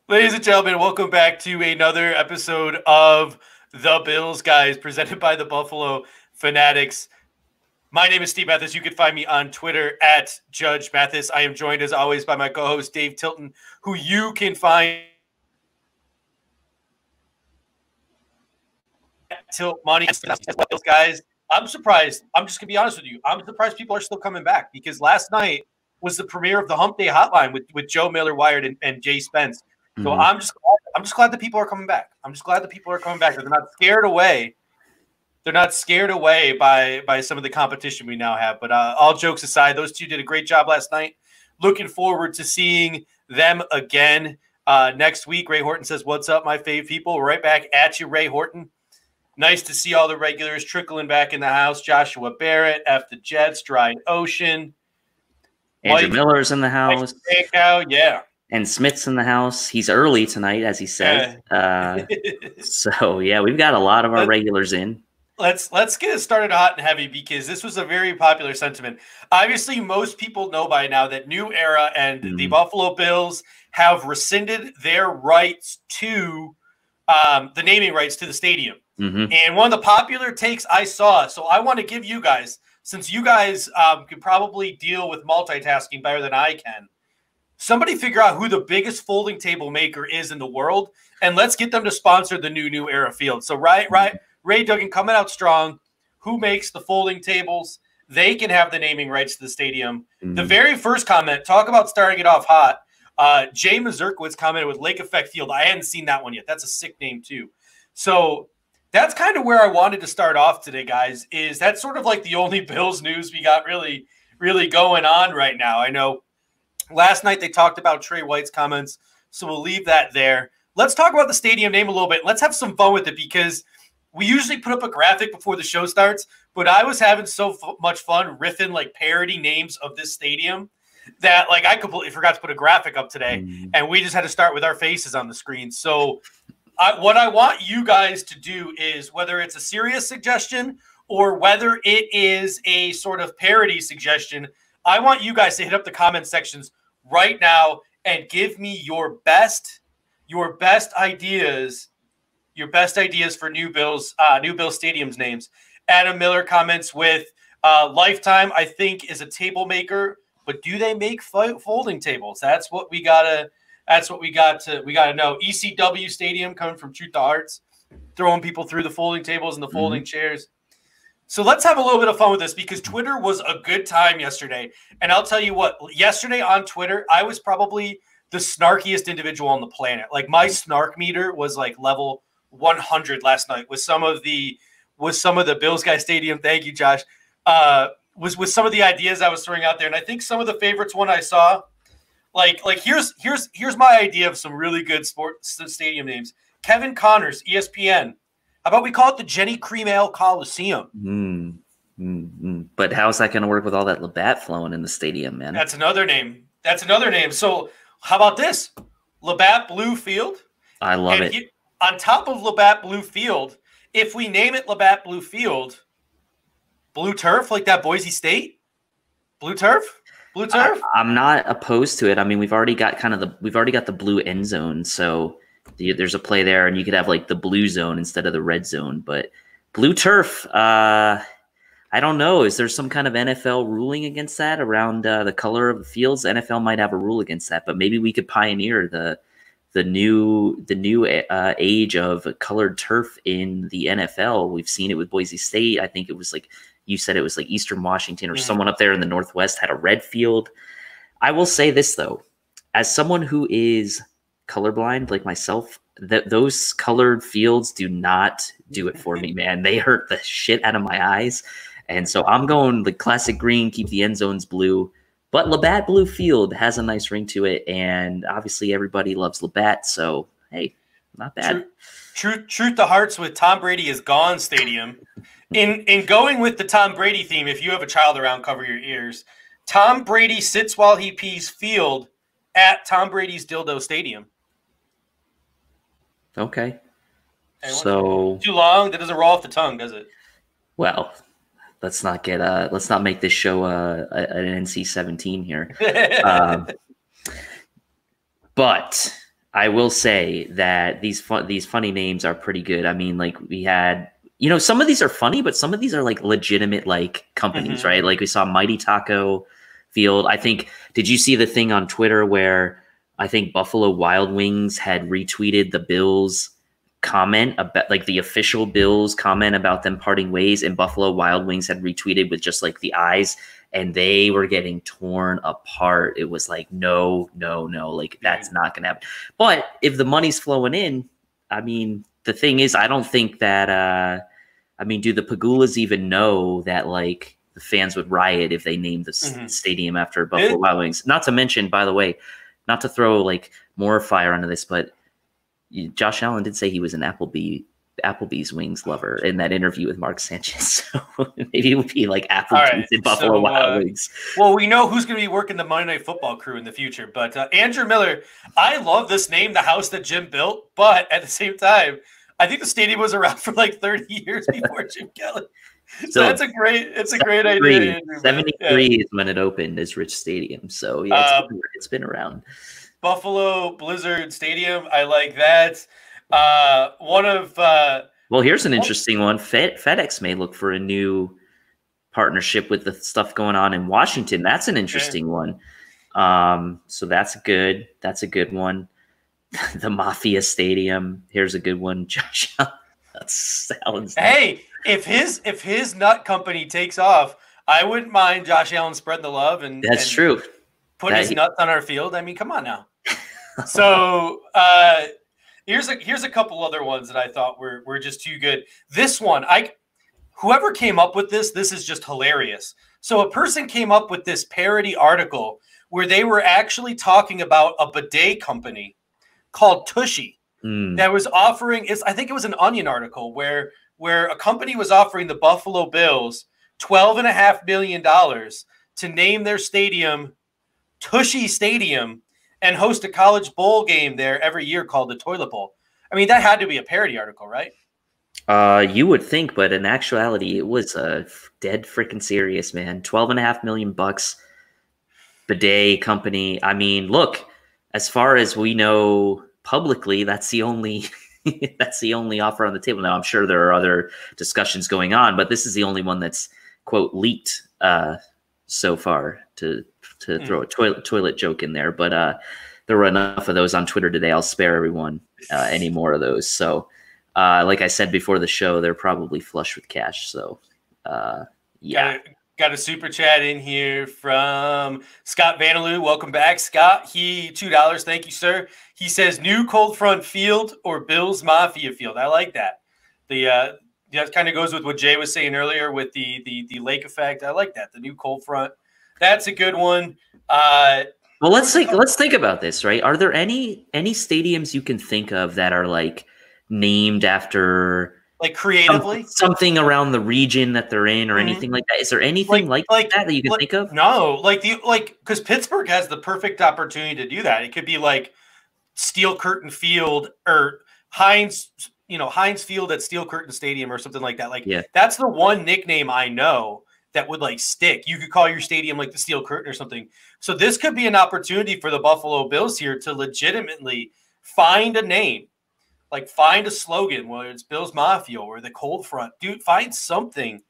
Ladies and gentlemen, welcome back to another episode of The Bills Guys, presented by the Buffalo Fanatics. My name is Steve Mathis. You can find me on Twitter at Judge Mathis. I am joined, as always, by my co-host, Dave Tilton, who you can find at Tilt Money. Bills Guys, I'm surprised. I'm just going to be honest with you. I'm surprised people are still coming back because last night was the premiere of the Hump Day Hotline with Joe Miller, Wired, and Jay Spence. So I'm just glad that people are coming back. I'm just glad that people are coming back. They're not scared away. They're not scared away by some of the competition we now have. But all jokes aside, those two did a great job last night. Looking forward to seeing them again next week. Ray Horton says, "What's up, my fave people?" Right back at you, Ray Horton. Nice to see all the regulars trickling back in the house. Joshua Barrett, F the Jets, Dryden Ocean. Andrew Miller's in the house. Yeah. And Smith's in the house. He's early tonight, as he said. So, yeah, we've got a lot of our regulars in. Let's get it started hot and heavy because this was a very popular sentiment. Obviously, most people know by now that New Era and the Buffalo Bills have rescinded their rights to the naming rights to the stadium. And one of the popular takes I saw, so I want to give you guys, since you guys could probably deal with multitasking better than I can, somebody figure out who the biggest folding table maker is in the world, and let's get them to sponsor the New Era field. So, Ray Duggan coming out strong. Who makes the folding tables? They can have the naming rights to the stadium. The very first comment, talk about starting it off hot. Jay Mazurkowitz commented with Lake Effect Field. I hadn't seen that one yet. That's a sick name, too. So that's kind of where I wanted to start off today, guys, is that's sort of like the only Bills news we got really, really going on right now. I know last night they talked about Trey White's comments, so we'll leave that there. Let's talk about the stadium name a little bit. Let's have some fun with it because we usually put up a graphic before the show starts, but I was having so much fun riffing like parody names of this stadium that like I completely forgot to put a graphic up today, and we just had to start with our faces on the screen. So what I want you guys to do is, whether it's a serious suggestion or whether it is a sort of parody suggestion, I want you guys to hit up the comment sections right now and give me your best ideas for new Bills stadiums names. Adam Miller comments with Lifetime, I think, is a table maker, but do they make folding tables? That's what we gotta know. ECW Stadium coming from Truth to Hearts, throwing people through the folding tables and the folding chairs. So let's have a little bit of fun with this because Twitter was a good time yesterday. And I'll tell you what, yesterday on Twitter, I was probably the snarkiest individual on the planet. Like my snark meter was like level 100 last night with some of the Bills Guy Stadium. Thank you, Josh. Was with some of the ideas I was throwing out there. And I think some of the favorites one I saw, like here's my idea of some really good sports stadium names. Kevin Connors, ESPN. How about we call it the Jenny Cream Ale Coliseum? But how's that going to work with all that Labatt flowing in the stadium, man? That's another name. So how about this? Labatt Blue Field. I love it. On top of Labatt Blue Field, if we name it Labatt Blue Field, Blue Turf, like that Boise State? Blue Turf? I'm not opposed to it. I mean, we've already got the blue end zone, so there's a play there, and you could have like the blue zone instead of the red zone. But Blue Turf, I don't know. Is there some kind of NFL ruling against that around the color of the fields? The NFL might have a rule against that, but maybe we could pioneer the new age of colored turf in the NFL. We've seen it with Boise State. I think it was like you said, it was like Eastern Washington or someone up there in the Northwest had a red field. I will say this though, as someone who is colorblind like myself, that those colored fields do not do it for me, man. They hurt the shit out of my eyes. And so I'm going the classic green, keep the end zones blue. But Labatt Blue Field has a nice ring to it, and obviously everybody loves Labatt, so hey, not bad. Truth to Hearts with Tom Brady is Gone Stadium. In going with the Tom Brady theme, if you have a child around, cover your ears. Tom Brady sits while he pees field at Tom Brady's Dildo Stadium. Okay. So too long? That doesn't roll off the tongue, does it? Well, let's not make this show an NC-17 here. But I will say that these funny names are pretty good. I mean, like we had, some of these are funny, but some of these are like legitimate like companies, right? Like we saw Mighty Taco Field. I think, did you see the thing on Twitter where I think Buffalo Wild Wings had retweeted the Bills comment about, like, the official Bills comment about them parting ways, and Buffalo Wild Wings had retweeted with just like the eyes, and they were getting torn apart. It was like, no, like that's not gonna happen. But if the money's flowing in, I mean, the thing is, I don't think that do the Pagulas even know that like the fans would riot if they named the stadium after Buffalo Wild Wings? Not to mention, by the way, not to throw like more fire onto this, but Josh Allen did say he was an Applebee's wings lover in that interview with Mark Sanchez. So maybe it would be like Applebee's and Buffalo Wild Wings. Well, we know who's going to be working the Monday Night Football crew in the future. But Andrew Miller, I love this name, the house that Jim built. But at the same time, I think the stadium was around for like 30 years before Jim Kelly. So it's a great idea. 73 is when it opened as Rich Stadium. So yeah, it's been around. Buffalo Blizzard Stadium. I like that. Well, here's an interesting one. FedEx may look for a new partnership with the stuff going on in Washington. That's an interesting one. So that's good. That's a good one. The Mafia Stadium. Here's a good one. Josh Allen's. Hey, if his nut company takes off, I wouldn't mind Josh Allen spreading the love and true. Put his nuts on our field. I mean, come on now. So here's a couple other ones that I thought were just too good. This one, whoever came up with this is just hilarious. So a person came up with this parody article where they were actually talking about a bidet company called Tushy that was offering. I think it was an Onion article where a company was offering the Buffalo Bills $12.5 million to name their stadium Tushy Stadium and host a college bowl game there every year called the Toilet Bowl. I mean, that had to be a parody article, right? You would think, but in actuality, it was dead freaking serious, man. $12.5 million bidet company. I mean, look, as far as we know publicly, that's the only offer on the table. Now, I'm sure there are other discussions going on, but this is the only one that's, quote, leaked so far to throw a toilet joke in there. But there were enough of those on Twitter today. I'll spare everyone any more of those. So like I said before the show, they're probably flush with cash. So yeah. Got a super chat in here from Scott Vanaloo. Welcome back, Scott. $2. Thank you, sir. He says new Cold Front Field or Bills Mafia Field. I like that. That kind of goes with what Jay was saying earlier with the lake effect. I like that. The new Cold Front. That's a good one. Well, let's think about this, right? Are there any stadiums you can think of that are like named after, like, creatively something around the region that they're in, or anything like that? Is there anything like that you can think of? No, because Pittsburgh has the perfect opportunity to do that. It could be like Steel Curtain Field or Heinz Field at Steel Curtain Stadium or something like that. That's the one nickname I know that would like stick. You could call your stadium like the Steel Curtain or something. So this could be an opportunity for the Buffalo Bills here to legitimately find a name, like find a slogan, whether it's Bills Mafia or the Cold Front. Dude, find something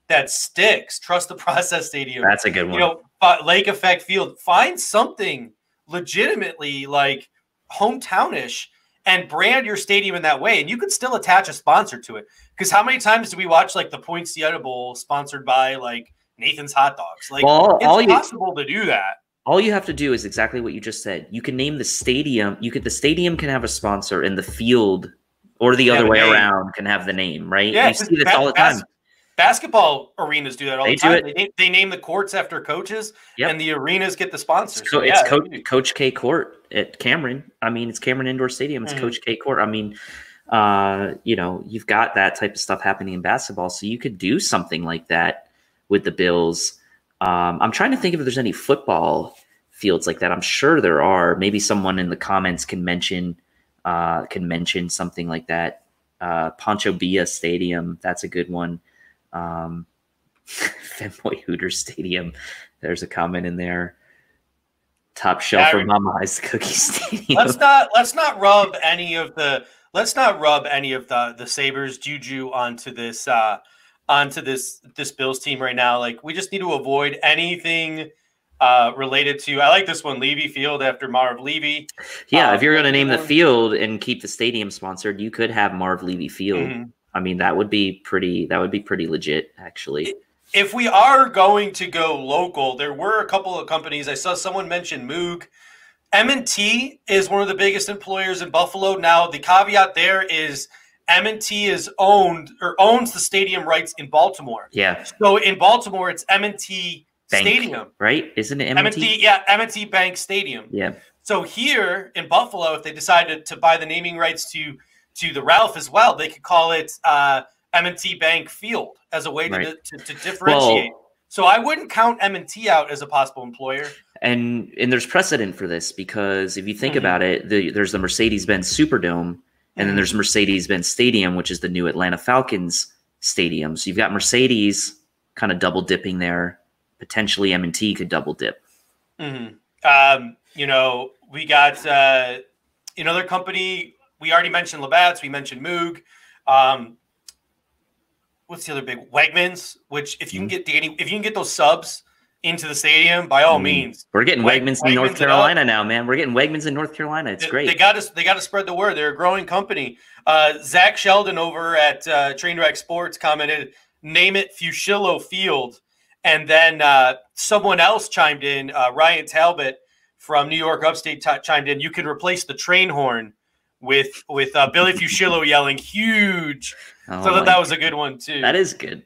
that sticks. Trust the Process Stadium. That's a good one. Lake Effect Field. Find something legitimately like hometownish and brand your stadium in that way. And you could still attach a sponsor to it. Because how many times do we watch like the Poinsettia Bowl sponsored by like Nathan's Hot Dogs? Like, it's possible to do that. All you have to do is exactly what you just said. You can name the stadium. The stadium can have a sponsor, and the field, or the other way around, can have the name, right? Yeah, you see this all the time. Basketball arenas do that all the time. They name the courts after coaches, and the arenas get the sponsors. So it's Coach K Court at Cameron. I mean, it's Cameron Indoor Stadium. It's Coach K Court. I mean, you've got that type of stuff happening in basketball, so you could do something like that with the Bills. I'm trying to think if there's any football fields like that. I'm sure there are. Maybe someone in the comments can mention something like that. Pancho Villa Stadium. That's a good one. Fanboy Hooter Stadium. There's a comment in there. Top shelf for Mama I's Cookie Stadium. Let's not rub any of the Sabres juju onto this Bills team right now. Like, we just need to avoid anything related to. I like this one, Levy Field after Marv Levy. Yeah, if you're going to name the field and keep the stadium sponsored, you could have Marv Levy Field. Mm-hmm. I mean, that would be pretty legit, actually. If we are going to go local, there were a couple of companies. I saw someone mention Moog. M&T is one of the biggest employers in Buffalo. Now, the caveat there is M&T owns the stadium rights in Baltimore. Yeah. So in Baltimore, it's M&T Bank, Stadium. Right? Isn't it M&T? Yeah, M&T Bank Stadium. Yeah. So here in Buffalo, if they decided to buy the naming rights to the Ralph as well, they could call it M&T Bank Field as a way to differentiate. Well, so I wouldn't count M&T out as a possible employer. And there's precedent for this, because if you think about it, there's the Mercedes-Benz Superdome, and then there's Mercedes-Benz Stadium, which is the new Atlanta Falcons stadium. So you've got Mercedes kind of double dipping there. Potentially M&T could double dip. Mm-hmm. We got another company. We already mentioned Labatt's. We mentioned Moog. What's the other big? Wegmans. Which, if you can get Danny, if you can get those subs into the stadium, by all means. We're getting Wegmans in North Carolina now, man. We're getting Wegmans in North Carolina. It's great. They got to spread the word. They're a growing company. Zach Sheldon over at Trainwreck Sports commented, "Name it Fusillo Field." And then someone else chimed in, Ryan Talbot from New York Upstate chimed in, "You can replace the train horn with Billy Fusillo yelling huge." So that was a good one too. That is good.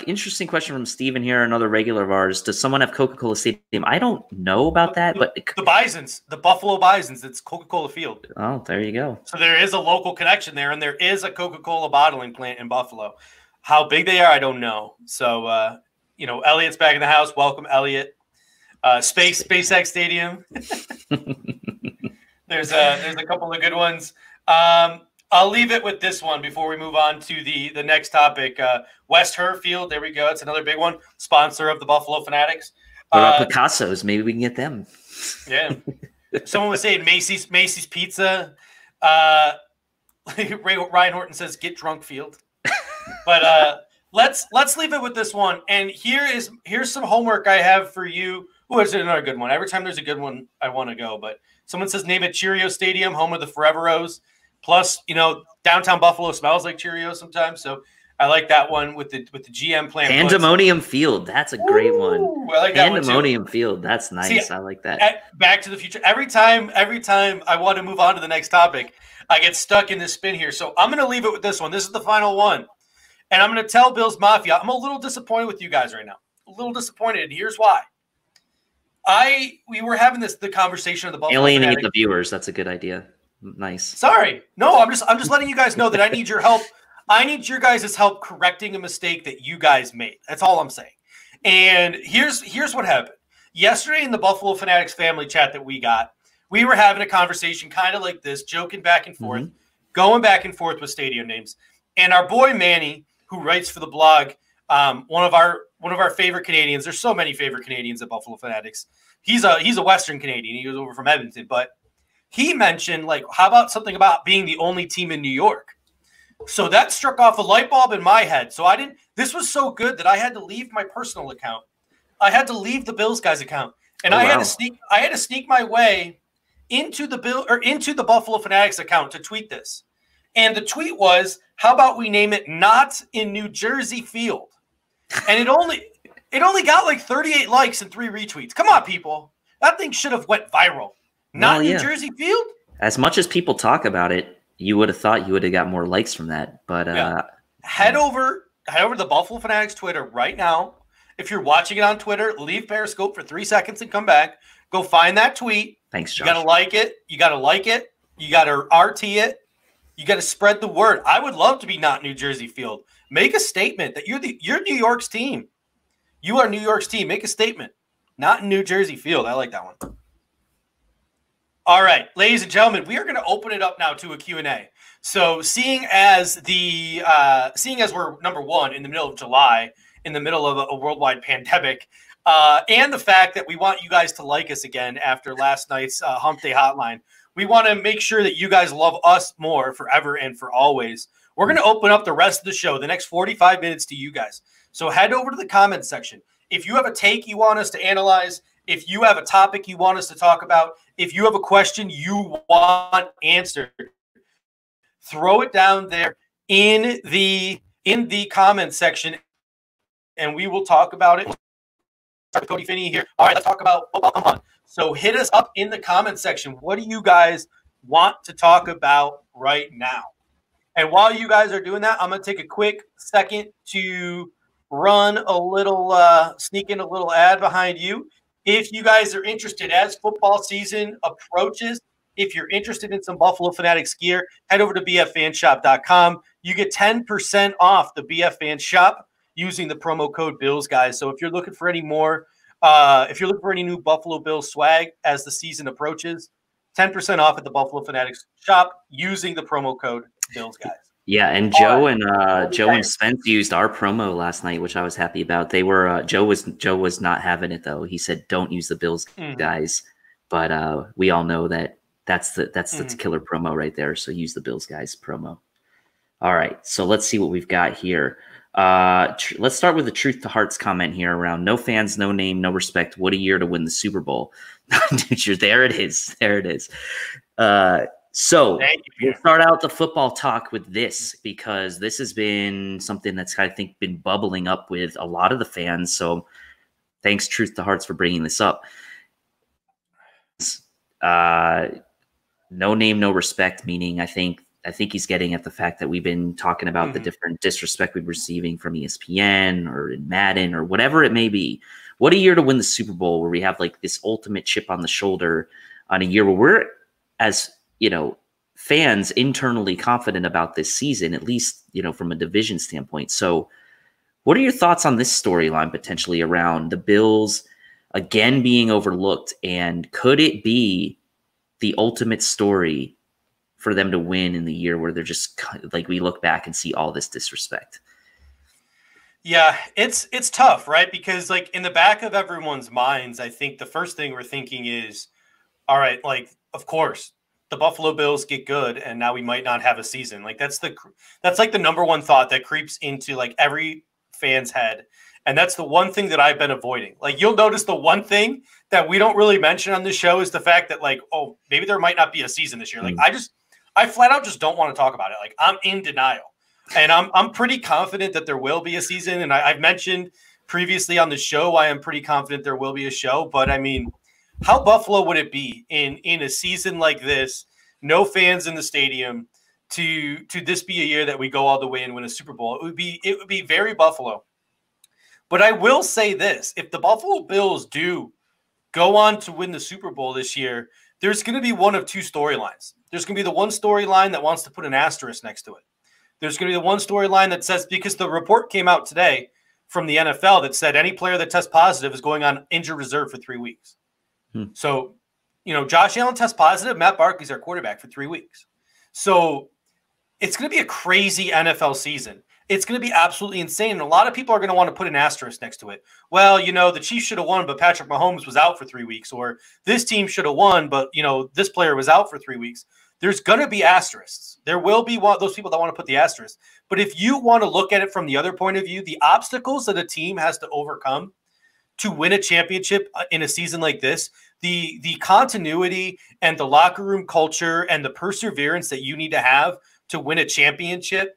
Interesting question from Steven here, another regular of ours. Does someone have Coca-Cola Stadium? I don't know about that, but the Bisons, the Buffalo Bisons, it's Coca-Cola Field. Oh, there you go. So there is a local connection there, and there is a Coca-Cola bottling plant in Buffalo. How big they are, I don't know. So Elliot's back in the house. Welcome, Elliot. SpaceX Stadium. There's a couple of good ones. I'll leave it with this one before we move on to the next topic. West Herfield, there we go. It's another big one. Sponsor of the Buffalo Fanatics. What about Picasso's? Maybe we can get them. Yeah. Someone was saying Macy's Pizza. Ryan Horton says, "Get drunk field." But let's leave it with this one. And here's some homework I have for you. Oh, it's another good one. Every time there's a good one, I want to go. But someone says, name it Cheerio Stadium, home of the Foreveros. Plus, downtown Buffalo smells like Cheerios sometimes. So I like that one with the GM plant. Pandemonium Field. That's a great one. I like that Pandemonium Field. That's nice. I like that. Back to the Future. Every time I want to move on to the next topic, I get stuck in this spin here. So I'm going to leave it with this one. This is the final one. And I'm going to tell Bills Mafia, I'm a little disappointed with you guys right now. A little disappointed. And here's why. We were having the conversation of the Buffalo alienate Fanatics. The viewers. That's a good idea. Nice. Sorry. No, I'm just letting you guys know that I need your help. I need your guys' help correcting a mistake that you guys made. That's all I'm saying. And here's what happened. Yesterday in the Buffalo Fanatics family chat that we got, we were having a conversation kind of like this, joking back and forth, going back and forth with stadium names. And our boy Manny, who writes for the blog, one of our favorite Canadians. There's so many favorite Canadians at Buffalo Fanatics. He's a Western Canadian. He was over from Edmonton, but he mentioned, like, how about something about being the only team in New York? So that struck off a light bulb in my head. So this was so good that I had to leave my personal account. I had to leave the Bills guys account, and I had to sneak my way into the Buffalo Fanatics account to tweet this. And the tweet was, how about we name it Not in New Jersey Field? And it only got like 38 likes and 3 retweets. Come on, people. That thing should have went viral. Not New Jersey Field? As much as people talk about it, you would have thought you would have got more likes from that. But head over to the Buffalo Fanatics Twitter right now. If you're watching it on Twitter, leave Periscope for 3 seconds and come back. Go find that tweet. Thanks, Josh. You gotta like it. You gotta RT it. You gotta spread the word. I would love to be Not New Jersey Field. Make a statement that you're New York's team. You are New York's team. Make a statement. Not in New Jersey Field. I like that one. All right, ladies and gentlemen, we are going to open it up now to a Q&A. So seeing as we're number one in the middle of July, in the middle of a worldwide pandemic, and the fact that we want you guys to like us again after last night's Hump Day Hotline. We want to make sure that you guys love us more forever and for always. We're going to open up the rest of the show, the next 45 minutes, to you guys. So head over to the comments section. If you have a take you want us to analyze, if you have a topic you want us to talk about, if you have a question you want answered, throw it down there in the comment section, and we will talk about it. Start with Cody Phinney here. All right, let's talk about football. Come on. So hit us up in the comment section. What do you guys want to talk about right now? And while you guys are doing that, I'm going to take a quick second to run a little, sneak in a little ad behind you. If you guys are interested, as football season approaches, if you're interested in some Buffalo Fanatics gear, head over to bffanshop.com. You get 10% off the BF Fan Shop using the promo code Bills, guys. So if you're looking for any more, if you're looking for any new Buffalo Bills swag as the season approaches, 10% off at the Buffalo Fanatics shop using the promo code Bills, guys. Yeah, and Joe and Spence used our promo last night, which I was happy about. They were Joe was not having it though. He said, "Don't use the Bills, guys." But we all know that that's the killer promo right there. So use the Bills guys promo. All right, so let's see what we've got here. Let's start with the Truth to Hearts comment here around no fans, no name, no respect. What a year to win the Super Bowl. Dude, there it is. There it is. So we'll start out the football talk with this, because this has been something that's, I think, been bubbling up with a lot of the fans. So thanks, Truth to Hearts, for bringing this up. No name, no respect, meaning I think he's getting at the fact that we've been talking about the different disrespect we've been receiving from ESPN or in Madden or whatever it may be. What a year to win the Super Bowl, where we have like this ultimate chip on the shoulder on a year where we're, as fans, internally confident about this season, at least, from a division standpoint. So what are your thoughts on this storyline potentially around the Bills again being overlooked? And could it be the ultimate story for them to win in the year where they're just like, we look back and see all this disrespect? Yeah, it's tough, right? Because like in the back of everyone's minds, I think the first thing we're thinking is, all right, like, of course, the Buffalo Bills get good, and now we might not have a season. Like that's like the number one thought that creeps into like every fan's head. And that's the one thing that I've been avoiding. Like you'll notice the one thing that we don't really mention on this show is the fact that like, oh, maybe there might not be a season this year. Like I flat out just don't want to talk about it. Like I'm in denial, and I'm pretty confident that there will be a season. And I've mentioned previously on the show, I am pretty confident there will be a show, but I mean, how Buffalo would it be in a season like this, no fans in the stadium, to this be a year that we go all the way and win a Super Bowl? It would be very Buffalo. But I will say this: if the Buffalo Bills do go on to win the Super Bowl this year, there's going to be one of two storylines. There's going to be the one storyline that wants to put an asterisk next to it. There's going to be the one storyline that says, because the report came out today from the NFL that said any player that tests positive is going on injured reserve for 3 weeks. So, Josh Allen tests positive. Matt Barkley's our quarterback for 3 weeks. So it's going to be a crazy NFL season. It's going to be absolutely insane. And a lot of people are going to want to put an asterisk next to it. Well, the Chiefs should have won, but Patrick Mahomes was out for 3 weeks. Or this team should have won, but, this player was out for 3 weeks. There's going to be asterisks. There will be those people that want to put the asterisk. But if you want to look at it from the other point of view, the obstacles that a team has to overcome to win a championship in a season like this, the continuity and the locker room culture and the perseverance that you need to have to win a championship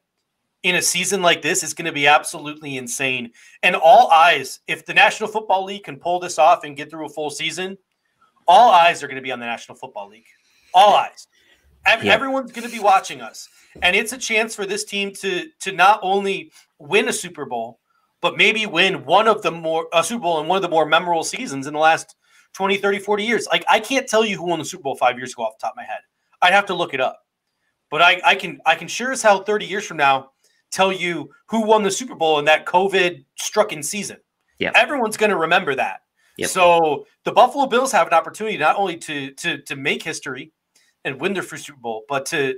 in a season like this is going to be absolutely insane. And all eyes, if the National Football League can pull this off and get through a full season, all eyes are going to be on the National Football League. All eyes. Everyone's going to be watching us. And it's a chance for this team to not only win a Super Bowl, but maybe win a Super Bowl in one of the more memorable seasons in the last 20, 30, 40 years. Like, I can't tell you who won the Super Bowl 5 years ago off the top of my head. I'd have to look it up. But I can sure as hell 30 years from now tell you who won the Super Bowl in that COVID-strucken season. Yep. Everyone's going to remember that. Yep. So the Buffalo Bills have an opportunity not only to make history and win their first Super Bowl, but to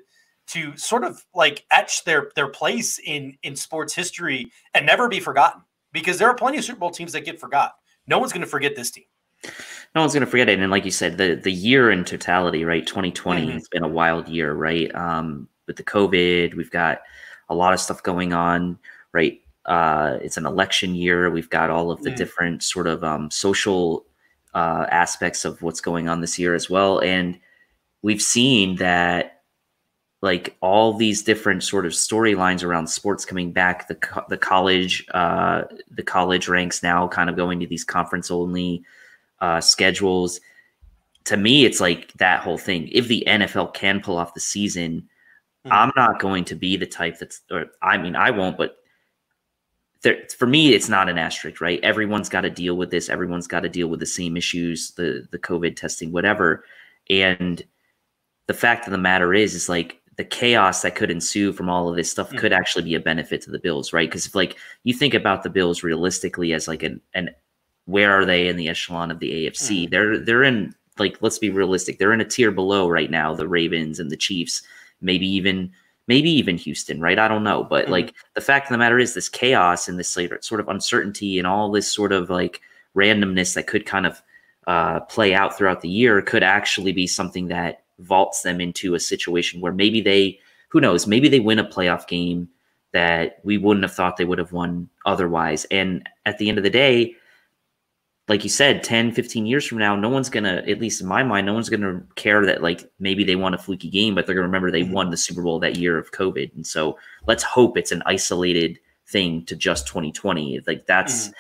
sort of like etch their place in sports history and never be forgotten. because there are plenty of Super Bowl teams that get forgot. No one's going to forget this team. No one's going to forget it. And like you said, the year in totality, right? 2020 has been a wild year, right? With the COVID, we've got a lot of stuff going on, right? It's an election year. We've got all of the different sort of social aspects of what's going on this year as well. And we've seen that like all these different sort of storylines around sports coming back, the college ranks now kind of going to these conference only schedules. To me, it's like that whole thing. If the NFL can pull off the season, I'm not going to be the type I won't, but for me, it's not an asterisk, right? Everyone's got to deal with this. Everyone's got to deal with the same issues, the COVID testing, whatever. And the fact of the matter is like the chaos that could ensue from all of this stuff could actually be a benefit to the Bills, right? Because if like you think about the Bills realistically as like an where are they in the echelon of the AFC? They're in, like, let's be realistic. They're in a tier below right now, the Ravens and the Chiefs, maybe even Houston, right? I don't know. But like the fact of the matter is this chaos and this sort of uncertainty and all this sort of like randomness that could kind of play out throughout the year could actually be something that vaults them into a situation where maybe who knows, maybe they win a playoff game that we wouldn't have thought they would have won otherwise. And at the end of the day, like you said, 10, 15 years from now, no one's going to, at least in my mind, no one's going to care that like maybe they won a fluky game, but they're going to remember they won the Super Bowl that year of COVID. And so let's hope it's an isolated thing to just 2020. Like that's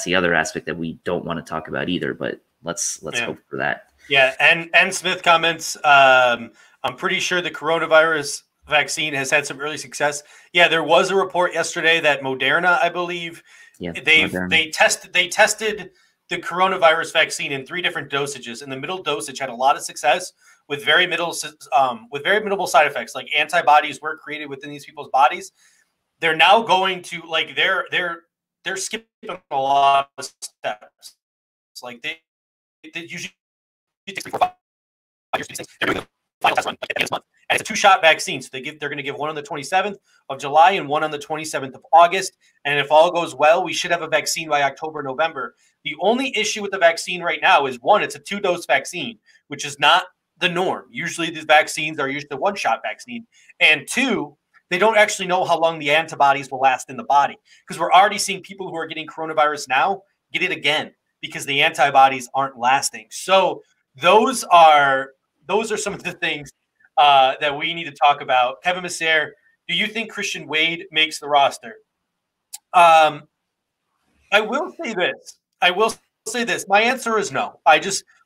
the other aspect that we don't want to talk about either, but let's hope for that. Yeah. And Smith comments, I'm pretty sure the coronavirus vaccine has had some early success. Yeah. There was a report yesterday that Moderna, I believe, they tested the coronavirus vaccine in 3 different dosages, and the middle dosage had a lot of success with very minimal side effects. Like antibodies were created within these people's bodies. They're now going to like they're skipping a lot of steps. It's like they usually take 3, 4, 5 years to do these things. They're doing the final test run like at the end of this month, and it's a 2-shot vaccine. So they're going to give one on the 27th of July and one on the 27th of August. And if all goes well, we should have a vaccine by October, November. The only issue with the vaccine right now is, one, it's a 2-dose vaccine, which is not the norm. Usually these vaccines are usually a 1-shot vaccine. And 2, they don't actually know how long the antibodies will last in the body, because we're already seeing people who are getting coronavirus now get it again because the antibodies aren't lasting. So those are some of the things that we need to talk about. Kevin Massare, do you think Christian Wade makes the roster? I will say this. My answer is no.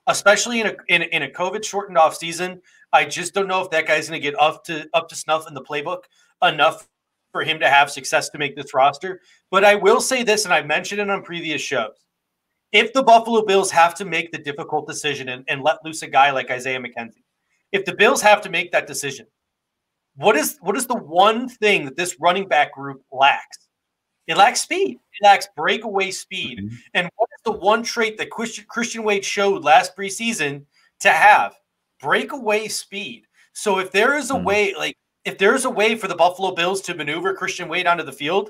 Especially in a COVID shortened off season, I just don't know if that guy's going to get up to snuff in the playbook enough for him to have success to make this roster. But I will say this, and I've mentioned it on previous shows. If the Buffalo Bills have to make the difficult decision and let loose a guy like Isaiah McKenzie, if the Bills have to make that decision, what is the one thing that this running back group lacks? It lacks speed. It lacks breakaway speed. And what is the one trait that Christian Wade showed last preseason to have? Breakaway speed. So if there is a way, if there is a way for the Buffalo Bills to maneuver Christian Wade onto the field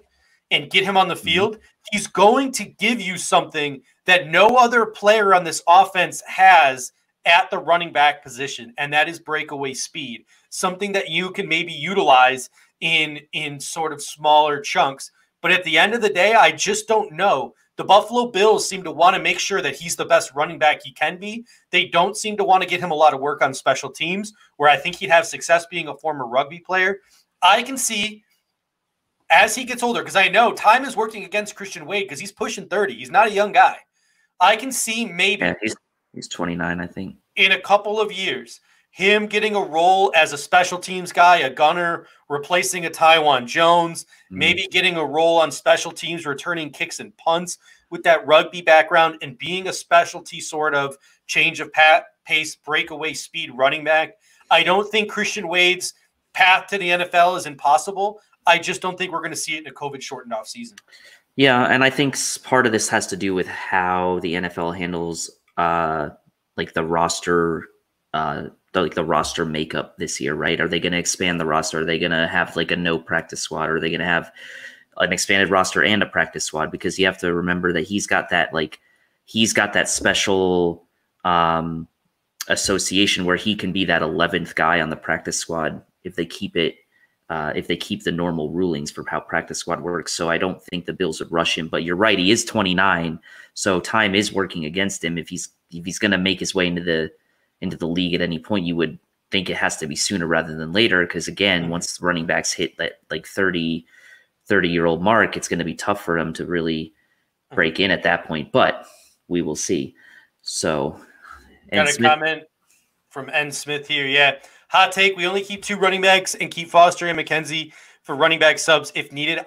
and get him on the field, he's going to give you something that no other player on this offense has at the running back position, and that is breakaway speed. Something that you can maybe utilize in sort of smaller chunks. But at the end of the day, I just don't know. The Buffalo Bills seem to want to make sure that he's the best running back he can be. They don't seem to want to get him a lot of work on special teams, where I think he'd have success being a former rugby player. I can see as he gets older, because I know time is working against Christian Wade because he's pushing 30. He's not a young guy. I can see maybe he's 29, I think. In a couple of years, him getting a role as a special teams guy, a gunner, replacing a Tywan Jones, maybe getting a role on special teams, returning kicks and punts with that rugby background, and being a specialty sort of change of pace, breakaway speed running back. I don't think Christian Wade's path to the NFL is impossible. I just don't think we're going to see it in a COVID shortened off season. Yeah, and I think part of this has to do with how the NFL handles like the roster the roster makeup this year, right? Are they going to expand the roster? Are they going to have like a no practice squad? Are they going to have an expanded roster and a practice squad, because you have to remember that he's got that special association where he can be that 11th guy on the practice squad if they keep the normal rulings for how practice squad works. So I don't think the Bills would rush him, but you're right. He is 29. So time is working against him. If he's going to make his way into the league at any point, you would think it has to be sooner rather than later. Because again, once running backs hit that like 30-year-old mark, it's going to be tough for him to really break in at that point, but we will see. So got a comment from N. Smith here. Yeah. Hot take. We only keep 2 running backs and keep Foster and McKenzie for running back subs if needed.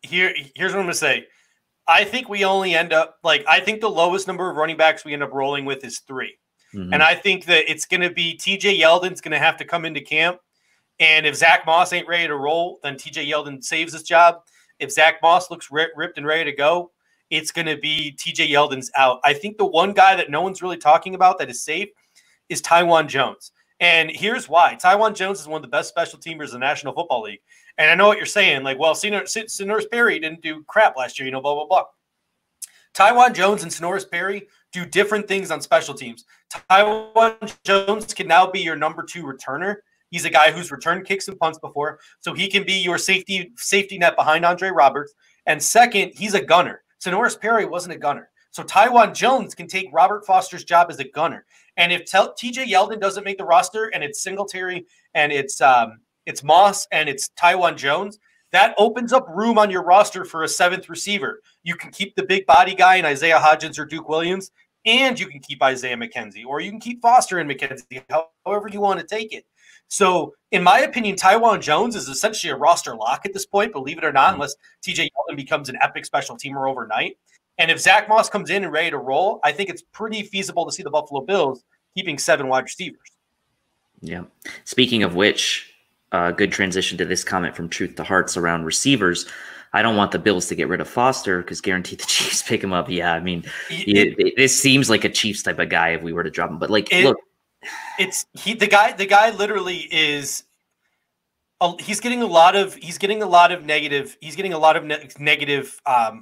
Here's what I'm going to say. I think we only end up I think the lowest number of running backs we end up rolling with is 3. Mm-hmm. And I think that it's going to be TJ Yeldon's going to have to come into camp. And if Zach Moss ain't ready to roll, then TJ Yeldon saves his job. If Zach Moss looks ripped and ready to go, it's going to be TJ Yeldon's out. I think the one guy that no one's really talking about that is safe is Taiwan Jones. And here's why. Taiwan Jones is one of the best special teamers in the National Football League. And I know what you're saying. Sonoris Perry didn't do crap last year, blah, blah, blah. Taiwan Jones and Sonoris Perry do different things on special teams. Taiwan Jones can now be your number 2 returner. He's a guy who's returned kicks and punts before, so he can be your safety net behind Andre Roberts. And second, he's a gunner. Sonoris Perry wasn't a gunner. So Taiwan Jones can take Robert Foster's job as a gunner. And if TJ Yeldon doesn't make the roster and it's Singletary and it's Moss and it's Taiwan Jones, that opens up room on your roster for a 7th receiver. You can keep the big body guy in Isaiah Hodgins or Duke Williams, and you can keep Isaiah McKenzie, or you can keep Foster and McKenzie, however you want to take it. So, in my opinion, Taiwan Jones is essentially a roster lock at this point, believe it or not, unless TJ Yeldon becomes an epic special teamer overnight. And if Zach Moss comes in and ready to roll, I think it's pretty feasible to see the Buffalo Bills keeping 7 wide receivers. Yeah. Speaking of which, good transition to this comment from Truth to Hearts around receivers. I don't want the Bills to get rid of Foster because guaranteed the Chiefs pick him up. Yeah, I mean, this seems like a Chiefs type of guy if we were to drop him. But look, the guy literally is. He's getting a lot of negative,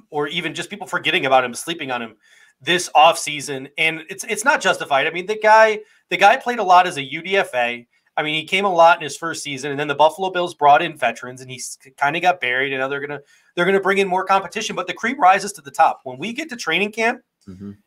or even just people forgetting about him, sleeping on him this offseason. And it's not justified. I mean, the guy played a lot as a UDFA. I mean, he came a lot in his first season, and then the Buffalo Bills brought in veterans, and he kind of got buried. And now they're gonna bring in more competition, but the cream rises to the top. When we get to training camp,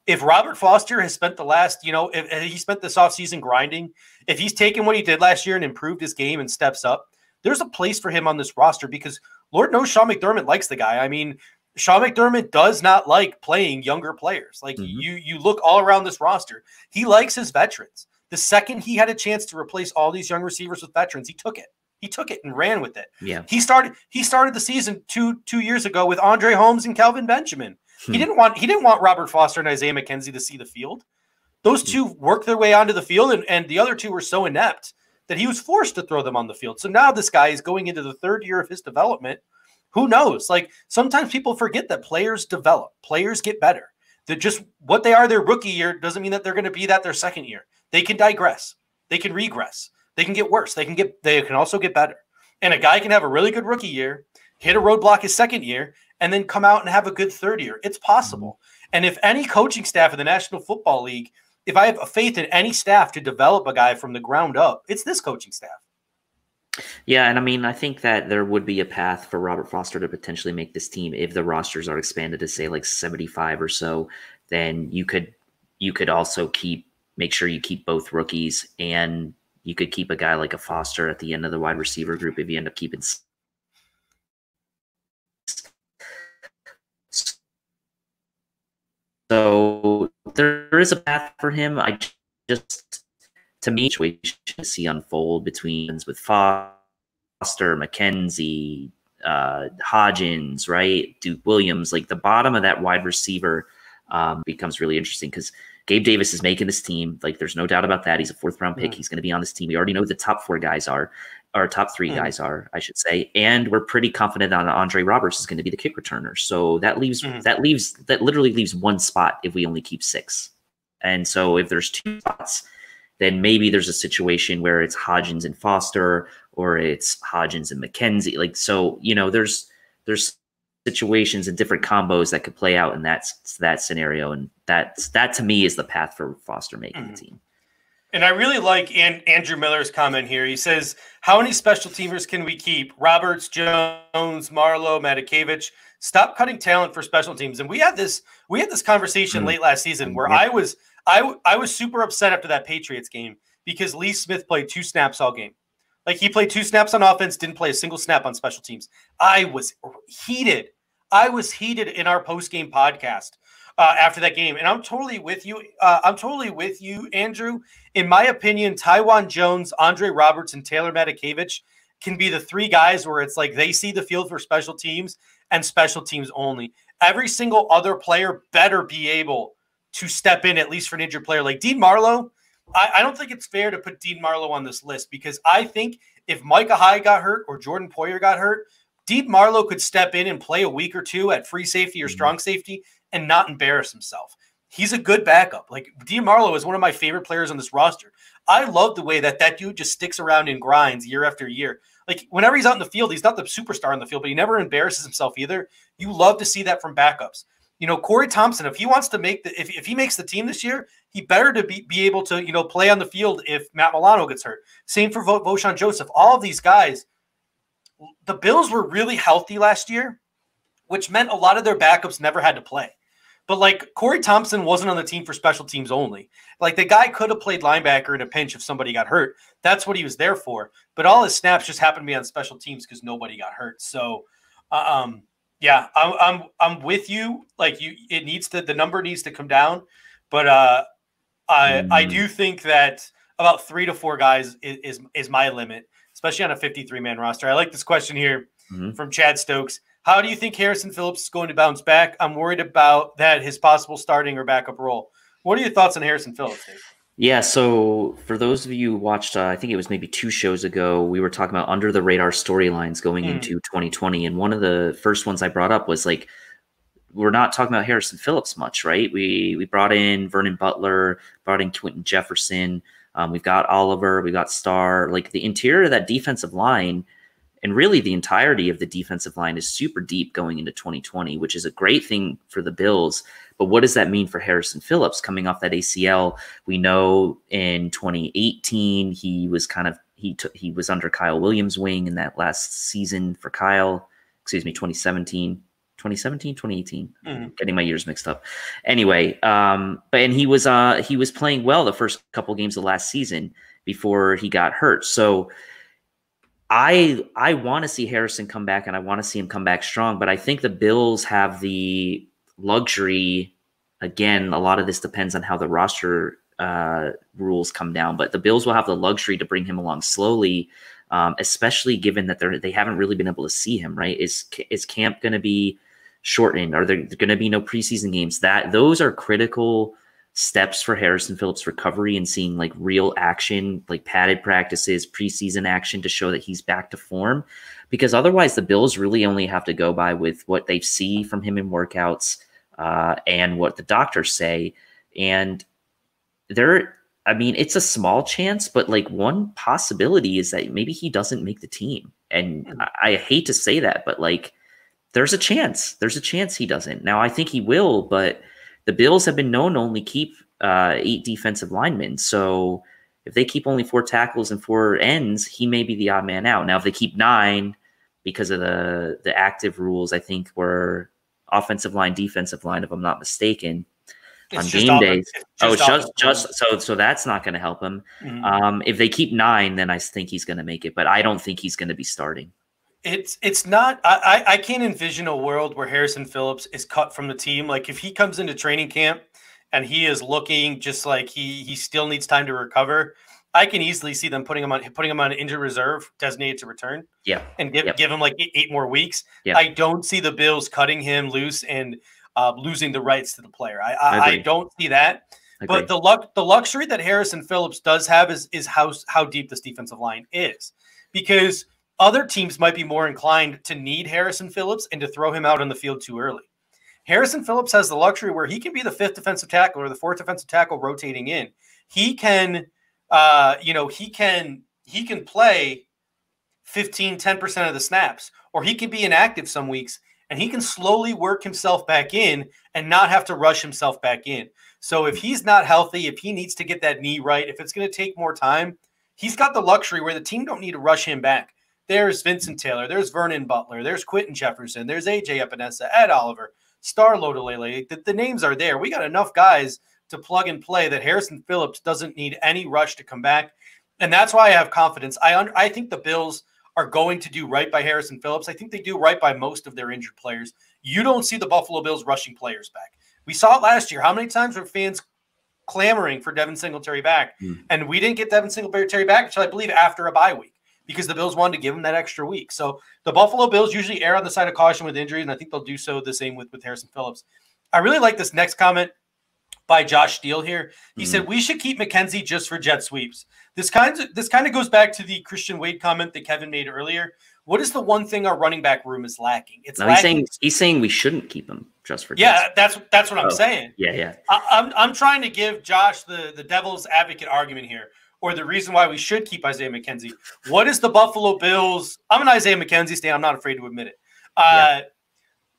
if Robert Foster has spent the last, if he spent this offseason grinding, if he's taken what he did last year and improved his game and steps up, there's a place for him on this roster because Lord knows Sean McDermott likes the guy. I mean, Sean McDermott does not like playing younger players. Like you look all around this roster, he likes his veterans. The second he had a chance to replace all these young receivers with veterans, he took it. He took it and ran with it. Yeah. He started the season two years ago with Andre Holmes and Kelvin Benjamin. He didn't want Robert Foster and Isaiah McKenzie to see the field. Those two worked their way onto the field, and the other two were so inept that he was forced to throw them on the field. So now this guy is going into the 3rd year of his development. Who knows? Like, sometimes people forget that players develop. Players get better. They're just what they are their rookie year doesn't mean that they're going to be that their second year. They can digress. They can regress. They can get worse. They can also get better. And a guy can have a really good rookie year, hit a roadblock his second year, and then come out and have a good 3rd year. It's possible. And if any coaching staff in the National Football League, if I have a faith in any staff to develop a guy from the ground up, it's this coaching staff. Yeah, and I mean, I think that there would be a path for Robert Foster to potentially make this team if the rosters are expanded to say like 75 or so. Then you could also make sure you keep both rookies, and you could keep a guy like a Foster at the end of the wide receiver group if you end up keeping. So there is a path for him. To me, we should see unfold between with Foster, McKenzie, Hodgins, right? Duke Williams, like the bottom of that wide receiver becomes really interesting because Gabe Davis is making this team. Like, there's no doubt about that. He's a 4th-round pick. He's going to be on this team. We already know who the top 4 guys are, or top 3 guys are, I should say. And we're pretty confident on Andre Roberts is going to be the kick returner. So that literally leaves 1 spot if we only keep 6. And so if there's 2 spots, then maybe there's a situation where it's Hodgins and Foster, or it's Hodgins and McKenzie. Like, so, there's situations and different combos that could play out in that scenario. And that to me is the path for Foster making the team. And I really like Andrew Miller's comment here. He says, how many special teamers can we keep? Roberts, Jones, Marlowe, Matakevich. Stop cutting talent for special teams. And we had this conversation late last season where I was super upset after that Patriots game because Lee Smith played 2 snaps all game. Like, he played 2 snaps on offense, didn't play a single snap on special teams. I was heated. In our post-game podcast after that game. And I'm totally with you. Andrew. In my opinion, Tywan Jones, Andre Roberts, and Taylor Matakevich can be the 3 guys where it's like they see the field for special teams and special teams only. Every single other player better be able to step in, at least for an injured player. Like Dean Marlowe, I don't think it's fair to put Dean Marlowe on this list because I think if Micah Hyde got hurt or Jordan Poyer got hurt, Dean Marlowe could step in and play a week or 2 at free safety or strong safety and not embarrass himself. He's a good backup. Like, Dean Marlowe is one of my favorite players on this roster. I love the way that dude just sticks around and grinds year after year. Like, whenever he's out in the field, he's not the superstar in the field, but he never embarrasses himself either. You love to see that from backups. You know, Corey Thompson, if he wants to make if he makes the team this year, he better to be able to, you know, play on the field if Matt Milano gets hurt. Same for Voshon Joseph. All of these guys, the Bills were really healthy last year, which meant a lot of their backups never had to play. But, like, Corey Thompson wasn't on the team for special teams only. Like, the guy could have played linebacker in a pinch if somebody got hurt. That's what he was there for. But all his snaps just happened to be on special teams because nobody got hurt. So, yeah, I'm with you. Like, the number needs to come down. But I do think that about 3 to 4 guys is my limit, especially on a 53-man roster. I like this question here from Chad Stokes. How do you think Harrison Phillips is going to bounce back? I'm worried about that, his possible starting or backup role. What are your thoughts on Harrison Phillips, Dave? Yeah, so for those of you who watched, I think it was maybe 2 shows ago, we were talking about under the radar storylines going into 2020. And one of the first ones I brought up was, like, we're not talking about Harrison Phillips much, right? We brought in Vernon Butler, brought in Quentin Jefferson. We've got Oliver, we got Starr. Like, the interior of that defensive line, and really the entirety of the defensive line, is super deep going into 2020, which is a great thing for the Bills. But what does that mean for Harrison Phillips coming off that ACL? We know in 2018, he was he was under Kyle Williams' wing in that last season for Kyle, 2018, getting my years mixed up. Anyway, and he was playing well the first couple games of last season before he got hurt. So I want to see Harrison come back, and I want to see him come back strong, but I think the Bills have the luxury. Again, a lot of this depends on how the roster rules come down, but the Bills will have the luxury to bring him along slowly, especially given that they haven't really been able to see him, right? Is camp going to be shortened? Are there going to be no preseason games? Those are critical steps for Harrison Phillips' recovery and seeing, like, real action, like padded practices, preseason action to show that he's back to form, because otherwise the Bills really only have to go by with what they see from him in workouts and what the doctors say. And it's a small chance, but, like, one possibility is that maybe he doesn't make the team. And I hate to say that, but, like, there's a chance he doesn't. Now, I think he will, but the Bills have been known to only keep 8 defensive linemen. So if they keep only 4 tackles and 4 ends, he may be the odd man out. Now, if they keep 9 because of the active rules, I think were offensive line, defensive line, if I'm not mistaken, on game days. So that's not going to help him. If they keep 9, then I think he's going to make it, but I don't think he's going to be starting. It's not. I can't envision a world where Harrison Phillips is cut from the team. Like, if he comes into training camp and he is looking just like he still needs time to recover, I can easily see them putting him on injured reserve, designated to return. Yeah, and give him like 8 more weeks. Yeah. I don't see the Bills cutting him loose and losing the rights to the player. I don't see that. But the luxury that Harrison Phillips does have is how deep this defensive line is, because other teams might be more inclined to need Harrison Phillips and to throw him out on the field too early. Harrison Phillips has the luxury where he can be the 5th defensive tackle or the 4th defensive tackle rotating in. He can, he can play 10% of the snaps, or he can be inactive some weeks and he can slowly work himself back in and not have to rush himself back in. So if he's not healthy, if he needs to get that knee right, if it's going to take more time, he's got the luxury where the team don't need to rush him back. There's Vincent Taylor, there's Vernon Butler, there's Quentin Jefferson, there's AJ Epinesa, Ed Oliver, Star Lodolele. The names are there. We got enough guys to plug and play that Harrison Phillips doesn't need any rush to come back. And that's why I have confidence. I think the Bills are going to do right by Harrison Phillips. I think they do right by most of their injured players. You don't see the Buffalo Bills rushing players back. We saw it last year. How many times were fans clamoring for Devin Singletary back? And we didn't get Devin Singletary back until I believe after a bye week because the Bills wanted to give him that extra week. So the Buffalo Bills usually err on the side of caution with injuries, and I think they'll do so the same with Harrison Phillips. I really like this next comment by Josh Steele here. He said, we should keep McKenzie just for jet sweeps. This kind of goes back to the Christian Wade comment that Kevin made earlier. What is the one thing our running back room is lacking? He's saying we shouldn't keep him just for jet sweeps. That's what I'm saying. Yeah. I'm trying to give Josh the devil's advocate argument here, or the reason why we should keep Isaiah McKenzie. What is the Buffalo Bills? I'm an Isaiah McKenzie stan. I'm not afraid to admit it.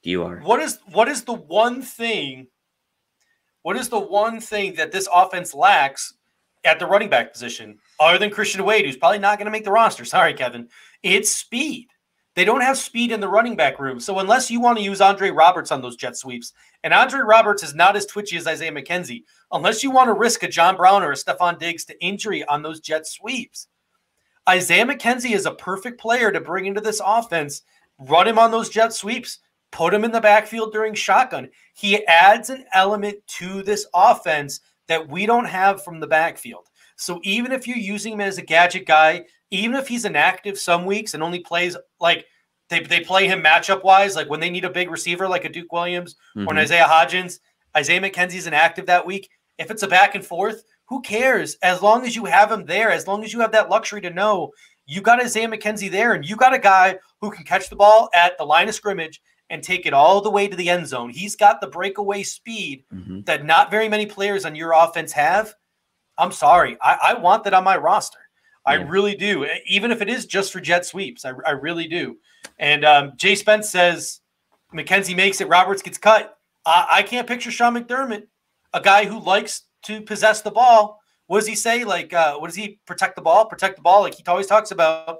You are. What is the one thing? What is the one thing that this offense lacks at the running back position, other than Christian Wade, who's probably not going to make the roster? Sorry, Kevin. It's speed. They don't have speed in the running back room. So unless you want to use Andre Roberts on those jet sweeps, and Andre Roberts is not as twitchy as Isaiah McKenzie, unless you want to risk a John Brown or a Stephon Diggs to injury on those jet sweeps, Isaiah McKenzie is a perfect player to bring into this offense. Run him on those jet sweeps. Put him in the backfield during shotgun. He adds an element to this offense that we don't have from the backfield. So even if you're using him as a gadget guy, even if he's inactive some weeks and only plays like they play him matchup wise, like when they need a big receiver like a Duke Williams or an Isaiah Hodgins, Isaiah McKenzie's inactive that week. If it's a back and forth, who cares? As long as you have him there, as long as you have that luxury to know you got Isaiah McKenzie there and you got a guy who can catch the ball at the line of scrimmage and take it all the way to the end zone. He's got the breakaway speed that not very many players on your offense have. I'm sorry. I want that on my roster. I really do. Even if it is just for jet sweeps, I really do. And Jay Spence says, McKenzie makes it, Roberts gets cut. I can't picture Sean McDermott, a guy who likes to possess the ball. What does he say? Like, what does he protect the ball? Protect the ball. Like he always talks about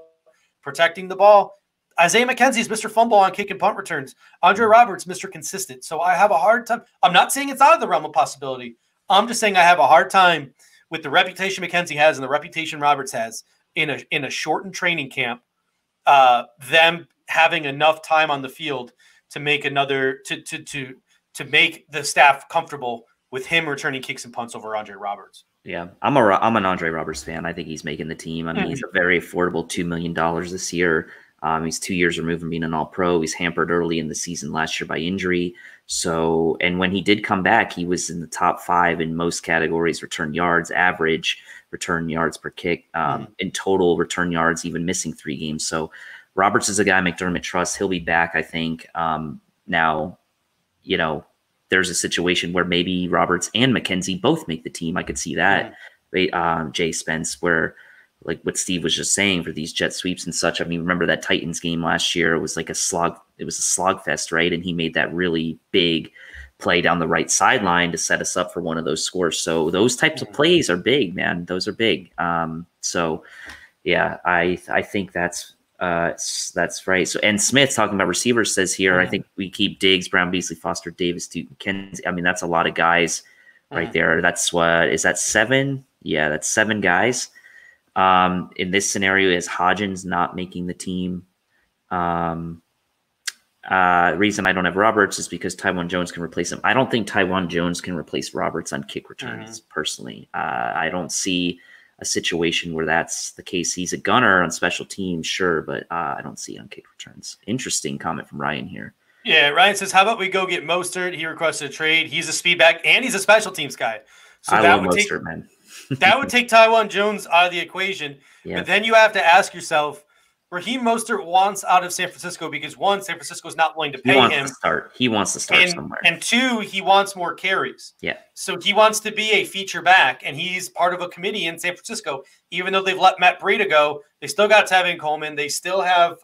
protecting the ball. Isaiah McKenzie is Mr. Fumble on kick and punt returns. Andre Roberts, Mr. Consistent. So I have a hard time. I'm not saying it's out of the realm of possibility. I'm just saying I have a hard time with the reputation McKenzie has and the reputation Roberts has in a shortened training camp, them having enough time on the field to make to make the staff comfortable with him returning kicks and punts over Andre Roberts. Yeah, I'm an Andre Roberts fan. I think he's making the team. I mean, he's a very affordable $2 million this year. He's 2 years removed from being an All-Pro. He's hampered early in the season last year by injury. So, and when he did come back, he was in the top 5 in most categories: return yards, average return yards per kick, in total return yards, even missing 3 games. So, Roberts is a guy McDermott trusts. He'll be back, I think. Now, you know, there's a situation where maybe Roberts and McKenzie both make the team. I could see that. Jay Spence, where, like what Steve was just saying, for these jet sweeps and such. I mean, remember that Titans game last year? It was like a slog. It was a slogfest, right? And he made that really big play down the right sideline to set us up for one of those scores. So those types of plays are big, man. Those are big. So yeah, I think that's right. So, and Smith, talking about receivers, says here, I think we keep Diggs, Brown, Beasley, Foster, Davis, Duke, McKenzie. I mean, that's a lot of guys right there. That's what, is that 7? Yeah, that's 7 guys. In this scenario, is Hodgins not making the team? Reason I don't have Roberts is because Tywan Jones can replace him. I don't think Tywan Jones can replace Roberts on kick returns, personally. I don't see a situation where that's the case. He's a gunner on special teams, sure, but I don't see it on kick returns. Interesting comment from Ryan here. Yeah, Ryan says, how about we go get Mostert? He requested a trade. He's a speed back, and he's a special teams guy. So I love Mostert, man. That would take Tywan Jones out of the equation. Yeah. But then you have to ask yourself, Raheem Mostert wants out of San Francisco because, 1, San Francisco is not willing to pay him. He wants to start somewhere. And 2, he wants more carries. Yeah. So he wants to be a feature back, and he's part of a committee in San Francisco. Even though they've let Matt Breida go, they still got Tevin Coleman. They still have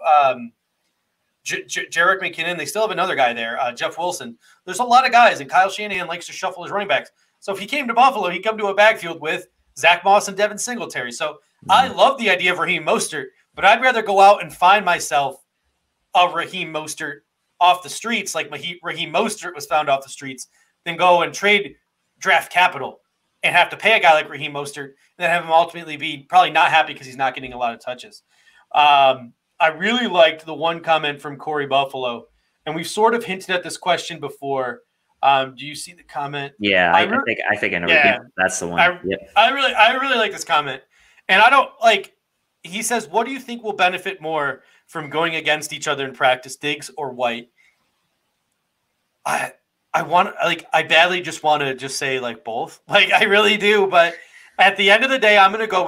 Jerick McKinnon. They still have another guy there, Jeff Wilson. There's a lot of guys, and Kyle Shanahan likes to shuffle his running backs. So if he came to Buffalo, he'd come to a backfield with Zach Moss and Devin Singletary. So I love the idea of Raheem Mostert, but I'd rather go out and find myself a Raheem Mostert off the streets, like Raheem Mostert was found off the streets, than go and trade draft capital and have to pay a guy like Raheem Mostert and then have him ultimately be probably not happy because he's not getting a lot of touches. I really liked the one comment from Corey Buffalo, and we've sort of hinted at this question before. Do you see the comment? Yeah, I think I know. Yeah, that's the one. I really like this comment, and I don't like. He says, "What do you think will benefit more from going against each other in practice, Diggs or White?" I badly just want to just say like both. Like I really do, but at the end of the day, I'm gonna go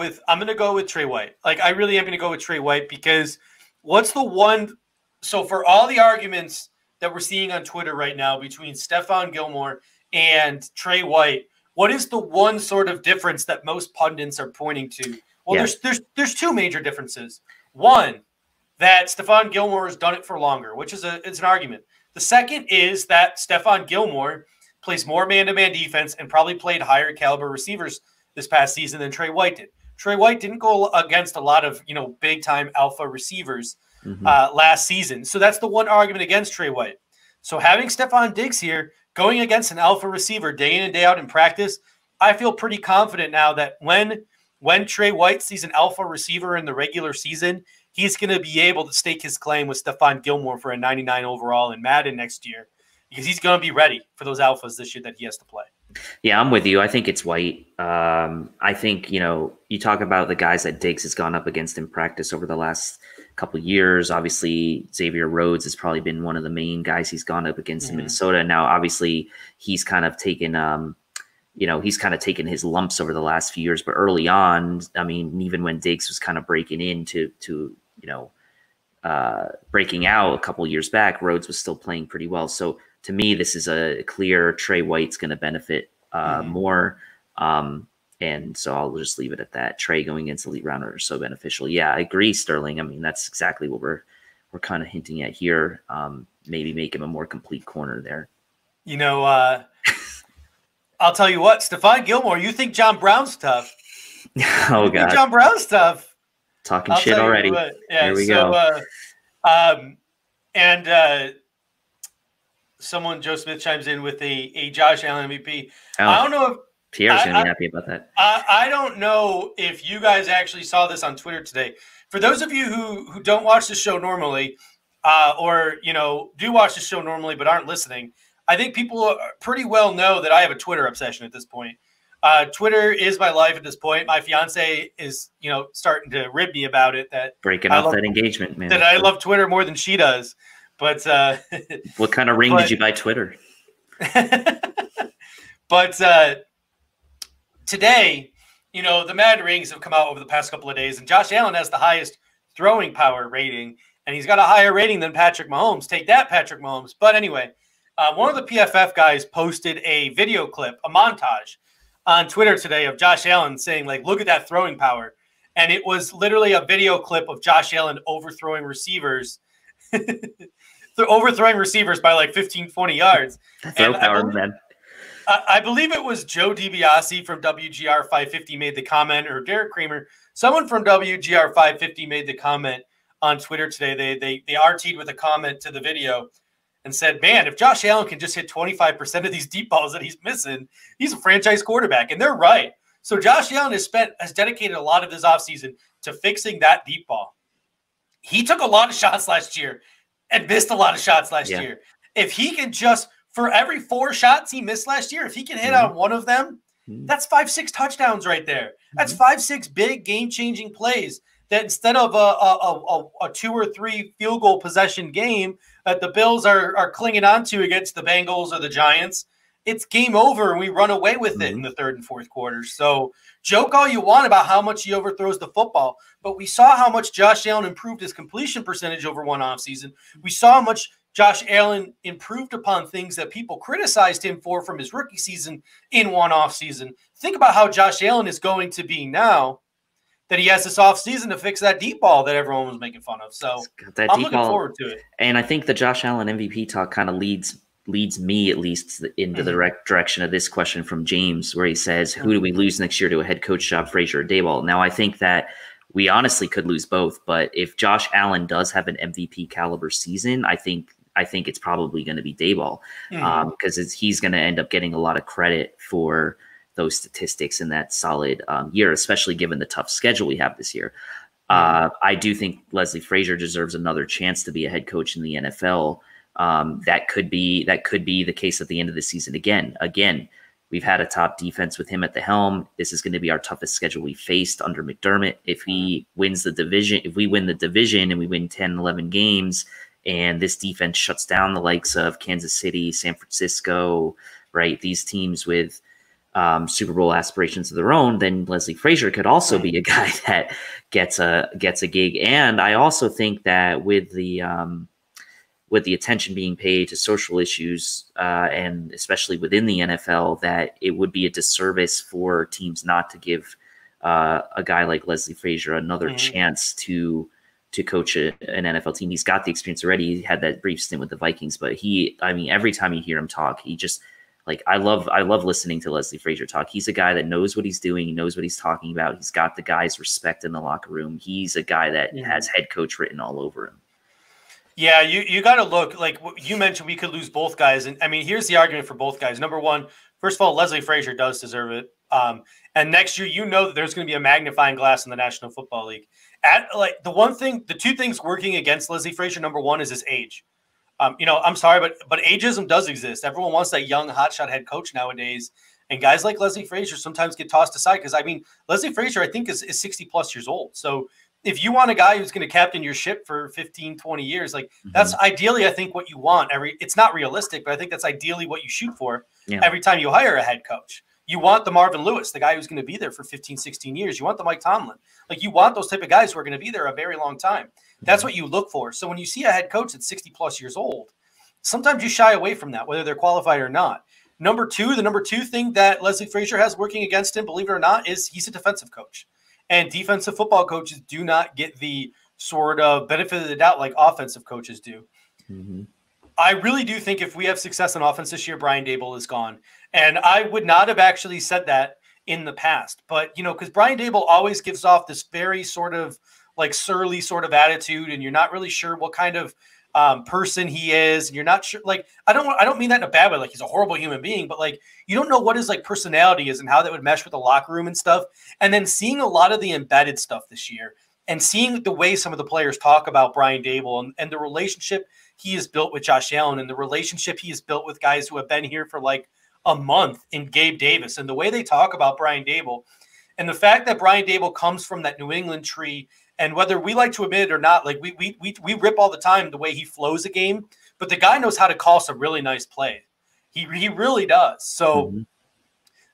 with Trey White. Like I really am gonna go with Trey White because what's the one? So for all the arguments that we're seeing on Twitter right now between Stephon Gilmore and Trey White, what is the one sort of difference that most pundits are pointing to? Well, there's two major differences. One, that Stephon Gilmore has done it for longer, which is it's an argument. The second is that Stephon Gilmore plays more man-to-man defense and probably played higher caliber receivers this past season than Trey White did. Trey White didn't go against a lot of big-time alpha receivers last season. So that's the one argument against Trey White. So having Stephon Diggs here going against an alpha receiver day in and day out in practice, I feel pretty confident now that when Trey White sees an alpha receiver in the regular season, he's going to be able to stake his claim with Stephon Gilmore for a 99 overall in Madden next year because he's going to be ready for those alphas this year that he has to play. Yeah, I'm with you. I think it's White. I think, you talk about the guys that Diggs has gone up against in practice over the last couple of years. Obviously, Xavier Rhodes has probably been one of the main guys he's gone up against in Minnesota. Now, obviously, he's kind of taken his lumps over the last few years, but early on, I mean, even when Diggs was kind of breaking into breaking out a couple years back, Rhodes was still playing pretty well. So to me, this is a clear Trey White's going to benefit more. And so I'll just leave it at that. Trey going against elite rounder is so beneficial. Yeah, I agree, Sterling. I mean, that's exactly what we're kind of hinting at here. Maybe make him a more complete corner there. I'll tell you what, Stephon Gilmore, you think John Brown's tough. Oh, God. John Brown's tough. Talking shit already. Here we go. Someone, Joe Smith, chimes in with a Josh Allen MVP. Oh, I don't know if Pierre's going to be happy about that. I don't know if you guys actually saw this on Twitter today. For those of you who don't watch the show normally, or do watch the show normally but aren't listening, I think people pretty well know that I have a Twitter obsession at this point. Twitter is my life at this point. My fiance is, starting to rib me about it. That breaking off that engagement, man. That I love Twitter more than she does. But what kind of ring did you buy Twitter? But today, the Madden rings have come out over the past couple of days, and Josh Allen has the highest throwing power rating, and he's got a higher rating than Patrick Mahomes. Take that, Patrick Mahomes. But anyway, one of the PFF guys posted a video clip, a montage, on Twitter today of Josh Allen saying, like, look at that throwing power. And it was literally a video clip of Josh Allen overthrowing receivers. Overthrowing receivers by like 15, 20 yards. Throw power, man. I believe it was Joe DiBiase from WGR 550 made the comment, or Derek Kramer. Someone from WGR 550 made the comment on Twitter today. They RT'd with a comment to the video and said, man, if Josh Allen can just hit 25% of these deep balls that he's missing, he's a franchise quarterback. And they're right. So Josh Allen has dedicated a lot of this offseason to fixing that deep ball. He took a lot of shots last year and missed a lot of shots last year. If he can just, for every 4 shots he missed last year, if he can hit on one of them, that's 5-6 touchdowns right there. That's 5-6 big game-changing plays that instead of a 2 or 3 field goal possession game that the Bills are clinging on to against the Bengals or the Giants, it's game over and we run away with it in the 3rd and 4th quarters. So joke all you want about how much he overthrows the football, but we saw how much Josh Allen improved his completion percentage over one offseason. We saw how much Josh Allen improved upon things that people criticized him for from his rookie season in one offseason. Think about how Josh Allen is going to be now. that he has this offseason to fix that deep ball that everyone was making fun of. So I'm looking forward to it. And I think the Josh Allen MVP talk kind of leads me at least into the direction of this question from James, where he says, who do we lose next year to a head coach job, Frazier or Daboll? Now, I think that we honestly could lose both, but if Josh Allen does have an MVP caliber season, I think it's probably going to be Daboll, because he's going to end up getting a lot of credit for those statistics in that solid year, especially given the tough schedule we have this year. I do think Leslie Frazier deserves another chance to be a head coach in the NFL. That could be the case at the end of the season again. We've had a top defense with him at the helm. This is going to be our toughest schedule we faced under McDermott. If he wins the division, if we win the division and we win 10, 11 games, and this defense shuts down the likes of Kansas City, San Francisco, right? These teams with Super Bowl aspirations of their own, then Leslie Frazier could also be a guy that gets a gig. And I also think that with the attention being paid to social issues, and especially within the NFL, that it would be a disservice for teams not to give a guy like Leslie Frazier another chance to coach an NFL team. He's got the experience already. He had that brief stint with the Vikings, but every time you hear him talk, he just I love listening to Leslie Frazier talk. He's a guy that knows what he's doing. He knows what he's talking about. He's got the guys' respect in the locker room. He's a guy that has head coach written all over him. Yeah, you got to look, like you mentioned, we could lose both guys. And I mean, here's the argument for both guys. Number one, first of all, Leslie Frazier does deserve it. And next year, that there's going to be a magnifying glass in the National Football League. The two things working against Leslie Frazier, number one, is his age. I'm sorry, but ageism does exist. Everyone wants that young hotshot head coach nowadays. And guys like Leslie Frazier sometimes get tossed aside because, Leslie Frazier, I think, is 60 plus years old. So if you want a guy who's going to captain your ship for 15, 20 years, that's ideally, I think, what you want. It's not realistic, but I think that's ideally what you shoot for every time you hire a head coach. You want the Marvin Lewis, the guy who's going to be there for 15, 16 years. You want the Mike Tomlin. You want those type of guys who are going to be there a very long time. That's what you look for. So when you see a head coach that's 60 plus years old, sometimes you shy away from that, whether they're qualified or not. The number two thing that Leslie Frazier has working against him, believe it or not, is he's a defensive coach. And defensive football coaches do not get the sort of benefit of the doubt like offensive coaches do. I really do think if we have success on offense this year, Brian Daboll is gone. And I would not have actually said that in the past. But, because Brian Daboll always gives off this very sort of surly sort of attitude, and you're not really sure what kind of person he is. And you're not sure, I don't mean that in a bad way, he's a horrible human being, but you don't know what his personality is and how that would mesh with the locker room and stuff. And then seeing a lot of the embedded stuff this year and seeing the way some of the players talk about Brian Daboll and the relationship he has built with Josh Allen and the relationship he has built with guys who have been here for a month in Gabe Davis and the way they talk about Brian Daboll and the fact that Brian Daboll comes from that New England tree. And whether we like to admit it or not, we rip all the time the way he flows a game, but the guy knows how to call some really nice plays. He really does. So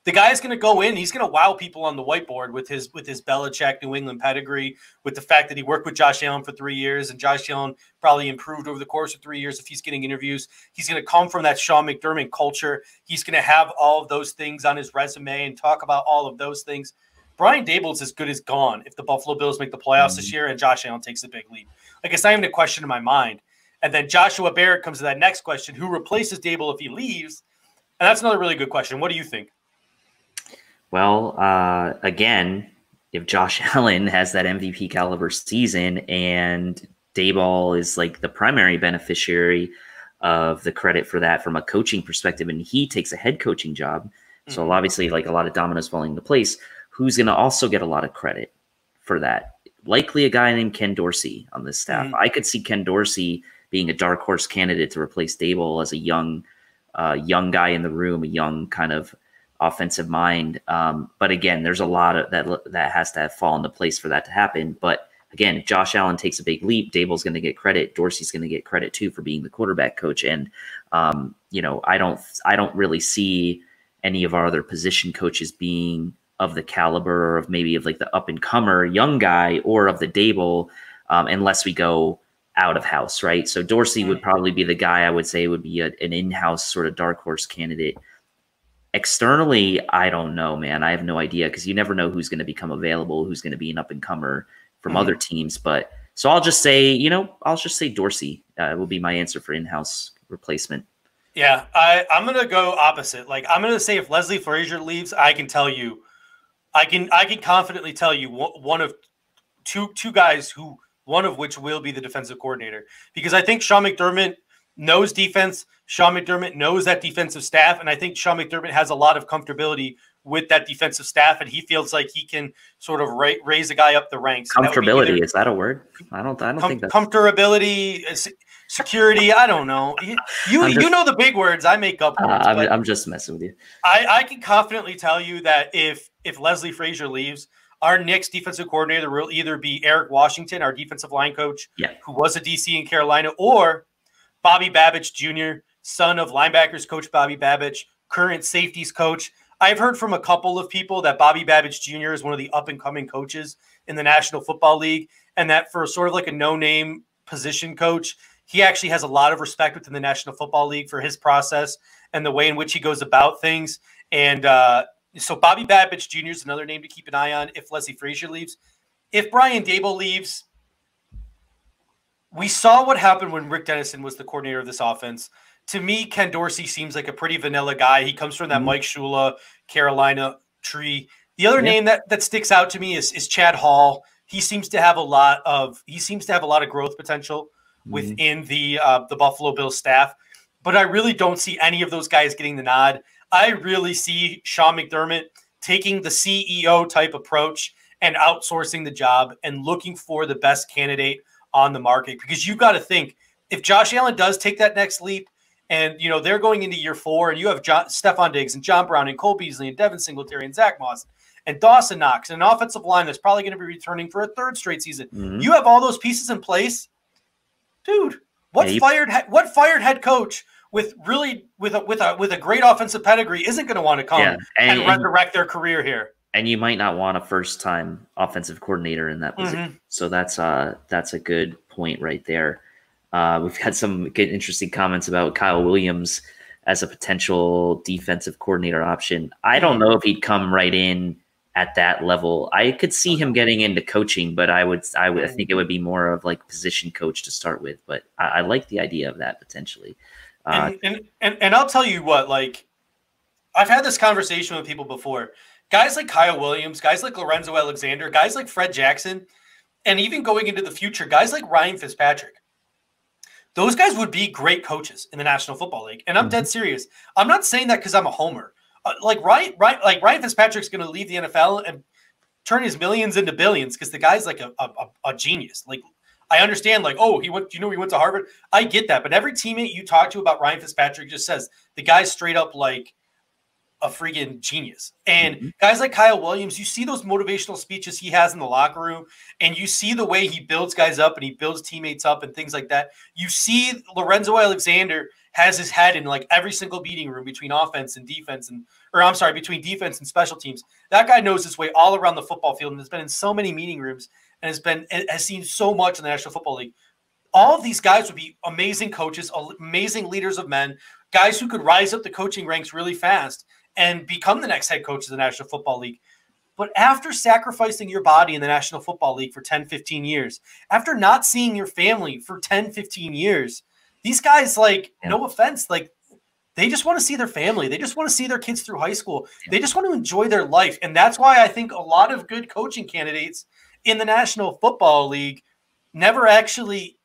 the guy's going to go in. He's going to wow people on the whiteboard with his Belichick New England pedigree, with the fact that he worked with Josh Allen for 3 years, and Josh Allen probably improved over the course of 3 years if he's getting interviews. He's going to come from that Sean McDermott culture. He's going to have all of those things on his resume and talk about all of those things. Brian Daboll's as good as gone if the Buffalo Bills make the playoffs this year and Josh Allen takes a big leap. It's not even a question in my mind. And then Joshua Barrett comes to that next question: who replaces Daboll if he leaves? And that's another really good question. What do you think? Well, again, if Josh Allen has that MVP caliber season and Daboll is the primary beneficiary of the credit for that from a coaching perspective, and he takes a head coaching job, so obviously a lot of dominoes falling into place, who's going to also get a lot of credit for that? Likely a guy named Ken Dorsey on this staff. I could see Ken Dorsey being a dark horse candidate to replace Daboll as a young guy in the room, a young kind of offensive mind. But again, there's a lot of that has to fall into place for that to happen. But again, if Josh Allen takes a big leap, Daboll's going to get credit. Dorsey's going to get credit too for being the quarterback coach. And I don't really see any of our other position coaches being of the caliber of maybe of the up and comer young guy or of the Daboll, unless we go out of house, right? So Dorsey would probably be the guy I would say would be an in-house sort of dark horse candidate. Externally, I don't know, man. I have no idea because you never know who's going to become available, who's going to be an up-and-comer from other teams. But so I'll just say, Dorsey will be my answer for in-house replacement. Yeah, I'm going to go opposite. Like, I'm going to say if Leslie Frazier leaves, I can confidently tell you one of two guys who one of which will be the defensive coordinator, because I think Sean McDermott knows defense. Sean McDermott knows that defensive staff, and I think Sean McDermott has a lot of comfortability with that defensive staff, and he feels like he can sort of raise a guy up the ranks. Comfortability, is that a word? I don't think that's comfortability, security. I don't know. You know the big words. I make up words. I'm just messing with you. I can confidently tell you that if Leslie Frazier leaves, our next defensive coordinator will either be Eric Washington, our defensive line coach, who was a DC in Carolina, or Bobby Babich Jr., son of linebackers coach Bobby Babich, current safeties coach. I've heard from a couple of people that Bobby Babich Jr. is one of the up-and-coming coaches in the National Football League, and that for sort of like a no-name position coach, he actually has a lot of respect within the National Football League for his process and the way in which he goes about things. And so Bobby Babich Jr. is another name to keep an eye on if Leslie Frazier leaves. If Brian Daboll leaves, we saw what happened when Rick Dennison was the coordinator of this offense. To me, Ken Dorsey seems like a pretty vanilla guy. He comes from that Mike Shula, Carolina tree. The other name that sticks out to me is Chad Hall. He seems to have a lot of growth potential within the Buffalo Bills staff. But I really don't see any of those guys getting the nod. I really see Sean McDermott taking the CEO type approach and outsourcing the job and looking for the best candidate on the market. Because you've got to think, if Josh Allen does take that next leap, and they're going into year 4, and you have Stephon Diggs and John Brown and Cole Beasley and Devin Singletary and Zach Moss and Dawson Knox and an offensive line that's probably going to be returning for a 3rd straight season. You have all those pieces in place, dude. What fired head coach with a great offensive pedigree isn't going to want to come and resurrect their career here? And you might not want a first-time offensive coordinator in that position. So that's a good point right there. We've had some good, interesting comments about Kyle Williams as a potential defensive coordinator option. I don't know if he'd come right in at that level. I could see him getting into coaching, but I think it would be more of like position coach to start with. But I like the idea of that potentially. And I'll tell you what, like, I've had this conversation with people before. Guys like Kyle Williams, guys like Lorenzo Alexander, guys like Fred Jackson, and even going into the future, guys like Ryan Fitzpatrick. Those guys would be great coaches in the National Football League, and I'm dead serious. I'm not saying that because I'm a homer. Ryan Fitzpatrick's going to leave the NFL and turn his millions into billions because the guy's like a genius. Like, I understand, like, oh, he went to Harvard. I get that, but every teammate you talk to about Ryan Fitzpatrick just says the guy's straight up like a freaking genius. And guys like Kyle Williams, you see those motivational speeches he has in the locker room, and you see the way he builds guys up and he builds teammates up and things like that. You see Lorenzo Alexander has his head in like every single meeting room between offense and defense between defense and special teams. That guy knows his way all around the football field and has been in so many meeting rooms and has seen so much in the National Football League. All of these guys would be amazing coaches, amazing leaders of men, guys who could rise up the coaching ranks really fast and become the next head coach of the National Football League. But after sacrificing your body in the National Football League for 10, 15 years, after not seeing your family for 10, 15 years, these guys, like, no offense, like, they just want to see their family. They just want to see their kids through high school. They just want to enjoy their life. And that's why I think a lot of good coaching candidates in the National Football League never actually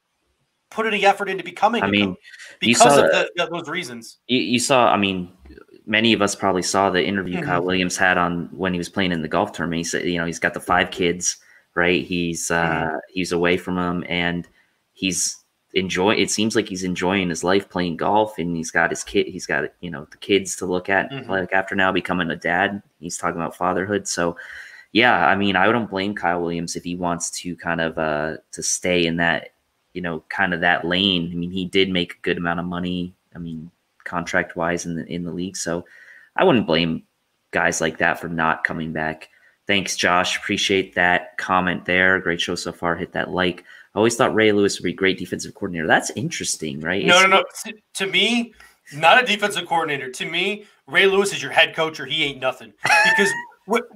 put any effort into becoming a coach because of those reasons. You saw, many of us probably saw the interview Kyle Williams had on when he was playing in the golf tournament. He said, he's got the 5 kids, right? He's away from them, and it seems like he's enjoying his life playing golf, and he's got his kid. He's got, the kids to look at, like after now becoming a dad. He's talking about fatherhood. So yeah, I don't blame Kyle Williams if he wants to kind of to stay in that, kind of that lane. He did make a good amount of money. Contract wise in the league. So I wouldn't blame guys like that for not coming back. Thanks, Josh. Appreciate that comment there. Great show so far. Hit that like. I always thought Ray Lewis would be a great defensive coordinator. That's interesting, right? No. To me, not a defensive coordinator. To me, Ray Lewis is your head coach or he ain't nothing. Because what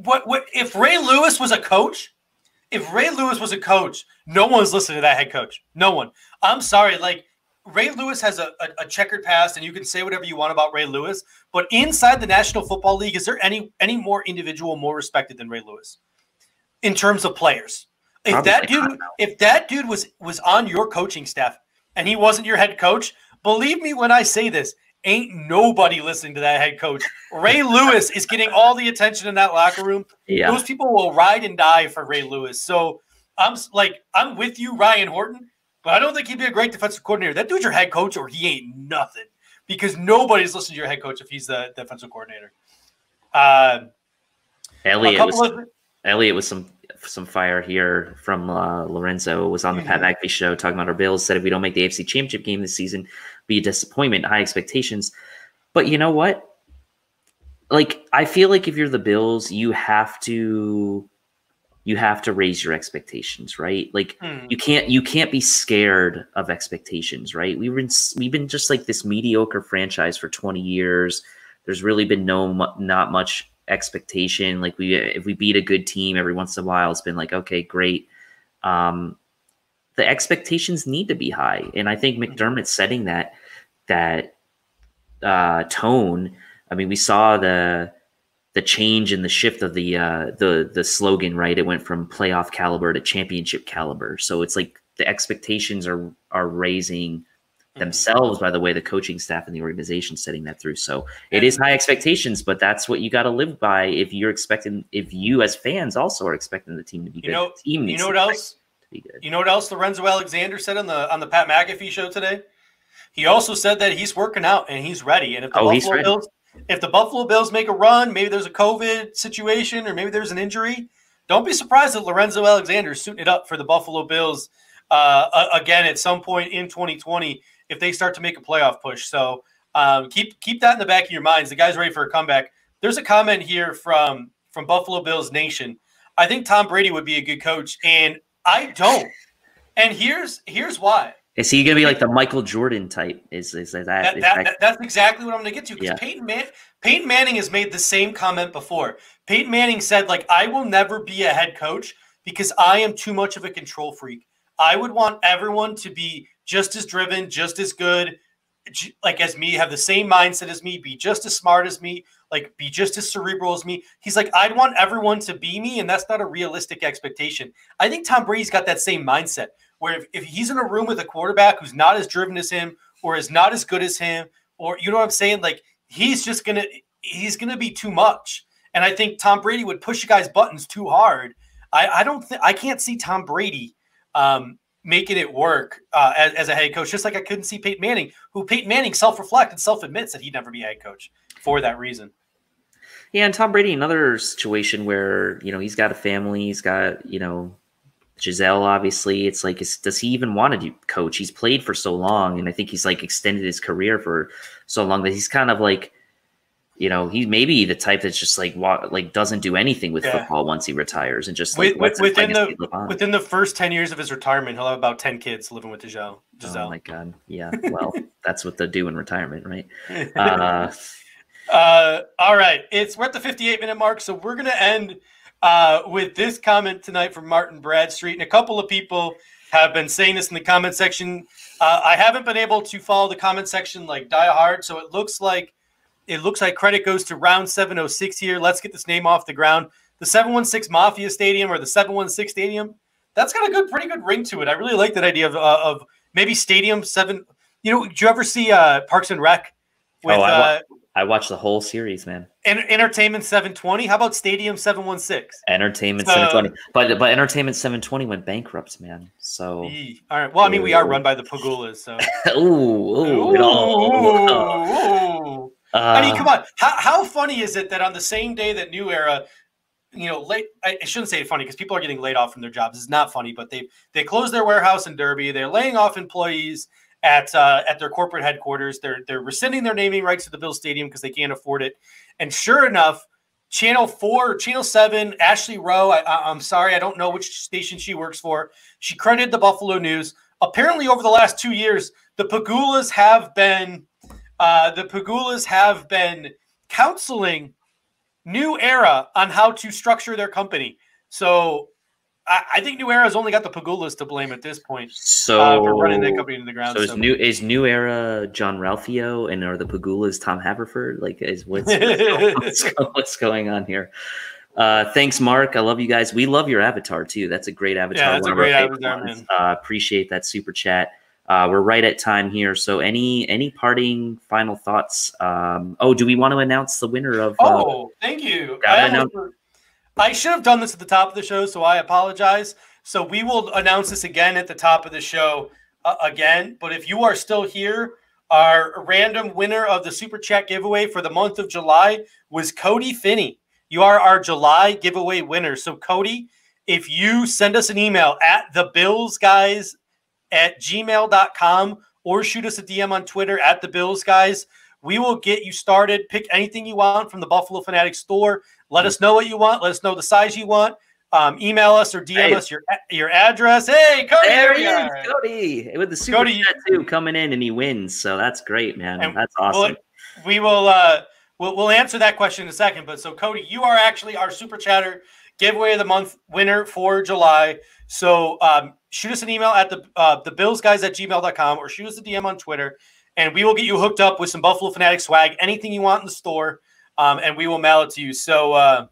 if Ray Lewis was a coach? If Ray Lewis was a coach, no one's listening to that head coach. No one. I'm sorry. Like, Ray Lewis has a checkered past, and you can say whatever you want about Ray Lewis, but inside the National Football League, is there any more individual more respected than Ray Lewis in terms of players? If that dude was on your coaching staff and he wasn't your head coach, believe me when I say this, ain't nobody listening to that head coach. Ray Lewis is getting all the attention in that locker room. Yeah. Those people will ride and die for Ray Lewis. So I'm with you, Ryan Horton, but I don't think he'd be a great defensive coordinator. That dude's your head coach or he ain't nothing, because nobody's listening to your head coach if he's the defensive coordinator. Elliot was some fire here from Lorenzo, was on the Pat McAfee show talking about our Bills, said if we don't make the AFC Championship game this season, be a disappointment, high expectations. But you know what? Like, I feel like if you're the Bills, you have to raise your expectations, right? Like you can't be scared of expectations, right? We've been just like this mediocre franchise for 20 years. There's really been not much expectation. Like if we beat a good team every once in a while, it's been like, okay, great. The expectations need to be high, and I think McDermott's setting that tone. I mean, we saw the change in the shift of the slogan, right? It went from playoff caliber to championship caliber. So it's like the expectations are raising themselves by the way the coaching staff and the organization setting that through. So it is high expectations, but that's what you got to live by if you as fans also are expecting the team to be good. You know what else? You know what else Lorenzo Alexander said on the Pat McAfee show today? He also said that he's working out and he's ready. And if the Buffalo Bills make a run, maybe there's a COVID situation or maybe there's an injury, don't be surprised that Lorenzo Alexander is suiting it up for the Buffalo Bills again at some point in 2020 if they start to make a playoff push. So keep that in the back of your minds. The guy's ready for a comeback. There's a comment here from Buffalo Bills Nation. I think Tom Brady would be a good coach, and I don't. And here's why. Is he going to be like the Michael Jordan type? That's exactly what I'm going to get to. Because Peyton Manning has made the same comment before. Peyton Manning said, like, I will never be a head coach because I am too much of a control freak. I would want everyone to be just as driven, just as good, like as me, have the same mindset as me, be just as smart as me, like be just as cerebral as me. He's like, I'd want everyone to be me, and that's not a realistic expectation. I think Tom Brady's got that same mindset where if he's in a room with a quarterback who's not as driven as him or is not as good as him, or you know what I'm saying? Like he's going to be too much. And I think Tom Brady would push you guys' buttons too hard. I can't see Tom Brady making it work as a head coach, just like I couldn't see Peyton Manning, who Peyton Manning self-reflects and self-admits that he'd never be a head coach for that reason. Yeah, and Tom Brady, another situation where, he's got a family, he's got, Giselle, obviously. It's like, does he even want to coach? He's played for so long, and I think he's like extended his career for so long that he's kind of like, he may be the type that's just like doesn't do anything with football once he retires, and just like within the first 10 years of his retirement, he'll have about 10 kids living with Giselle. Oh my God. Yeah. Well, that's what they do in retirement, right? All right. We're at the 58-minute mark, so we're going to end with this comment tonight from Martin Bradstreet. And a couple of people have been saying this in the comment section. I haven't been able to follow the comment section like die hard, so it looks like credit goes to Round 706 here. Let's get this name off the ground. The 716 Mafia Stadium or the 716 Stadium, that's got a pretty good ring to it. I really like that idea of maybe Stadium 7. Did you ever see Parks and Rec? With, I watched the whole series, man. Entertainment 720. How about Stadium 716? Entertainment 720. But Entertainment 720 went bankrupt, man. So all right. Well, I mean, we are run by the Pagulas, so. I mean, come on. How funny is it that on the same day that New Era, I shouldn't say it funny because people are getting laid off from their jobs. It's not funny, but they closed their warehouse in Derby. They're laying off employees at their corporate headquarters. They're rescinding their naming rights to the Bills Stadium because they can't afford it. And sure enough, Channel 4, Channel 7, Ashley Rowe, I'm sorry, I don't know which station she works for. She credited the Buffalo News. Apparently, over the last 2 years, the Pagulas have been counseling New Era on how to structure their company. So I think New Era's only got the Pagulas to blame at this point for running that company into the ground. So is New Era John Ralphio, and are the Pagulas Tom Haverford? Like, what's going on here? Thanks, Mark. I love you guys. We love your avatar too. That's a great avatar. Yeah, that's a great avatar, man. Appreciate that super chat. We're right at time here. So any parting final thoughts? Do we want to announce the winner of? Thank you. I should have done this at the top of the show, so I apologize. So we will announce this again at the top of the show again. But if you are still here, our random winner of the Super Chat giveaway for the month of July was Cody Phinney. You are our July giveaway winner. So, Cody, if you send us an email at thebillsguys@gmail.com or shoot us a DM on Twitter at thebillsguys, we will get you started. Pick anything you want from the Buffalo Fanatics store. Let us know what you want. Let us know the size you want. Email us or DM us your address. Hey, Cody, there he is, Cody, with the super chat too coming in, and he wins. So that's great, man. And that's awesome. We'll answer that question in a second. But so, Cody, you are actually our super chatter giveaway of the month winner for July. So shoot us an email at thebillsguys@gmail.com or shoot us a DM on Twitter, and we will get you hooked up with some Buffalo Fanatics swag, anything you want in the store, and we will mail it to you. So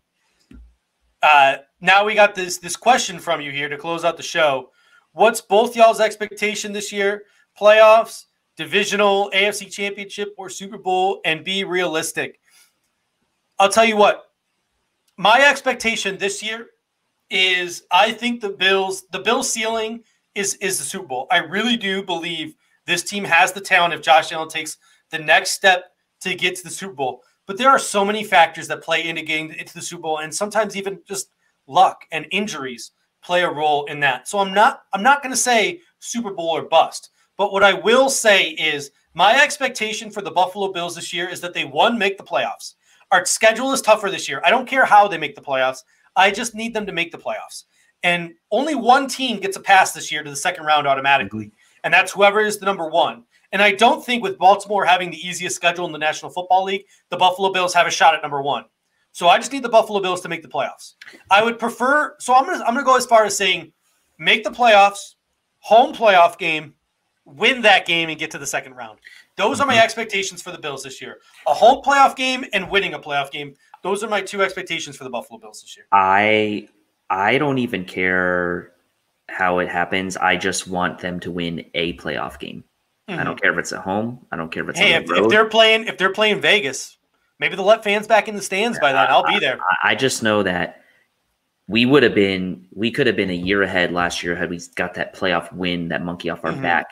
now we got this question from you here to close out the show. What's both y'all's expectation this year? Playoffs, divisional, AFC Championship, or Super Bowl? And be realistic. I'll tell you what. My expectation this year is I think the Bills ceiling is the Super Bowl. I really do believe this team has the talent if Josh Allen takes the next step to get to the Super Bowl. But there are so many factors that play into getting into the Super Bowl, and sometimes even just luck and injuries play a role in that. So I'm not going to say Super Bowl or bust. But what I will say is my expectation for the Buffalo Bills this year is that they, one, make the playoffs. Our schedule is tougher this year. I don't care how they make the playoffs. I just need them to make the playoffs. And only one team gets a pass this year to the second round automatically, and that's whoever is the number one. And I don't think with Baltimore having the easiest schedule in the National Football League, the Buffalo Bills have a shot at number one. So I just need the Buffalo Bills to make the playoffs. I would prefer – so I'm gonna go as far as saying make the playoffs, home playoff game, win that game, and get to the second round. Those are my expectations for the Bills this year. A home playoff game and winning a playoff game. Those are my two expectations for the Buffalo Bills this year. I don't even care how it happens. I just want them to win a playoff game. Mm-hmm. I don't care if it's at home. I don't care if it's on the road. If they're playing Vegas, maybe they'll let fans back in the stands by then. I'll be there. I just know that we could have been a year ahead last year had we got that playoff win, that monkey off our back.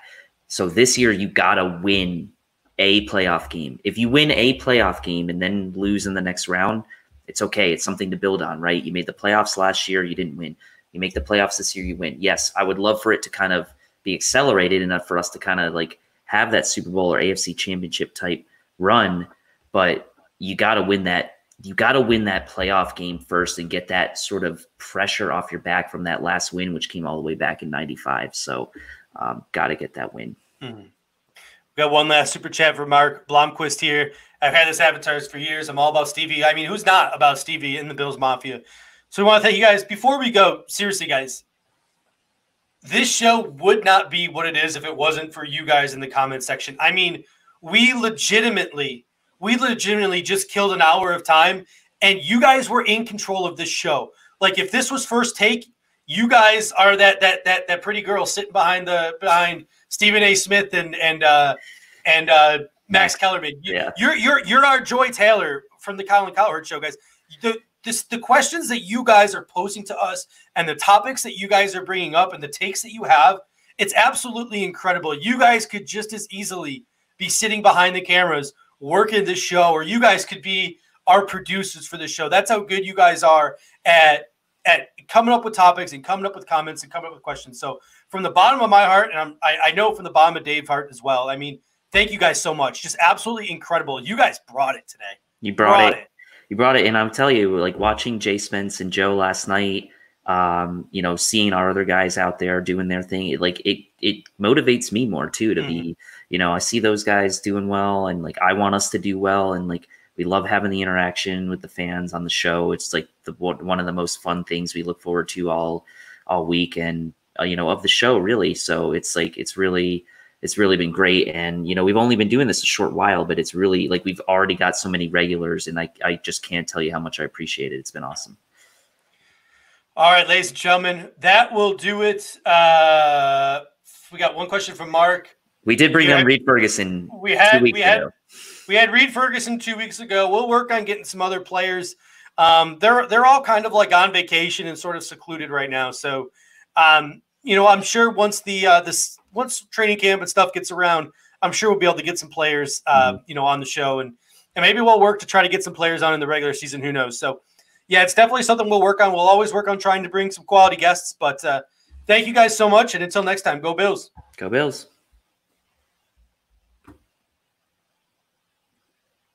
So this year you gotta win a playoff game. If you win a playoff game and then lose in the next round, it's okay. It's something to build on, right? You made the playoffs last year, you didn't win. You make the playoffs this year, you win. Yes, I would love for it to kind of be accelerated enough for us to kind of like have that Super Bowl or AFC Championship type run, but you got to win that. You got to win that playoff game first and get that sort of pressure off your back from that last win, which came all the way back in '95. So, got to get that win. Mm-hmm. We got one last super chat for Mark Blomquist here. I've had this avatars for years. I'm all about Stevie. I mean, who's not about Stevie in the Bills Mafia? So we want to thank you guys. Before we go, seriously, guys, this show would not be what it is if it wasn't for you guys in the comment section. I mean, we legitimately just killed an hour of time, and you guys were in control of this show. Like, if this was First Take, you guys are that pretty girl sitting behind Stephen A. Smith and Max Kellerman. You're our Joy Taylor from the Colin Cowherd show, guys. The questions that you guys are posing to us and the topics that you guys are bringing up and the takes that you have, it's absolutely incredible. You guys could just as easily be sitting behind the cameras working this show, or you guys could be our producers for this show. That's how good you guys are at coming up with topics and coming up with comments and coming up with questions. So from the bottom of my heart, and I know from the bottom of Dave's heart as well, I mean, thank you guys so much. Just absolutely incredible. You guys brought it today. You brought it. You brought it, and I'm telling you, like watching Jay Spence and Joe last night, seeing our other guys out there doing their thing, it motivates me more too to be, I see those guys doing well, and like I want us to do well, and like We love having the interaction with the fans on the show. It's like one of the most fun things we look forward to all week, and of the show, really. So it's really been great. And we've only been doing this a short while, but it's really like we've already got so many regulars, and I just can't tell you how much I appreciate it. It's been awesome. All right, ladies and gentlemen, that will do it. We got one question from Mark. We did bring on Reed Ferguson. We had Reed Ferguson 2 weeks ago. We'll work on getting some other players. They're all kind of like on vacation and sort of secluded right now. So, I'm sure once once training camp and stuff gets around, I'm sure we'll be able to get some players, on the show, and maybe we'll work to try to get some players on in the regular season. Who knows? So, yeah, it's definitely something we'll work on. We'll always work on trying to bring some quality guests. But thank you guys so much, and until next time, go Bills. Go Bills.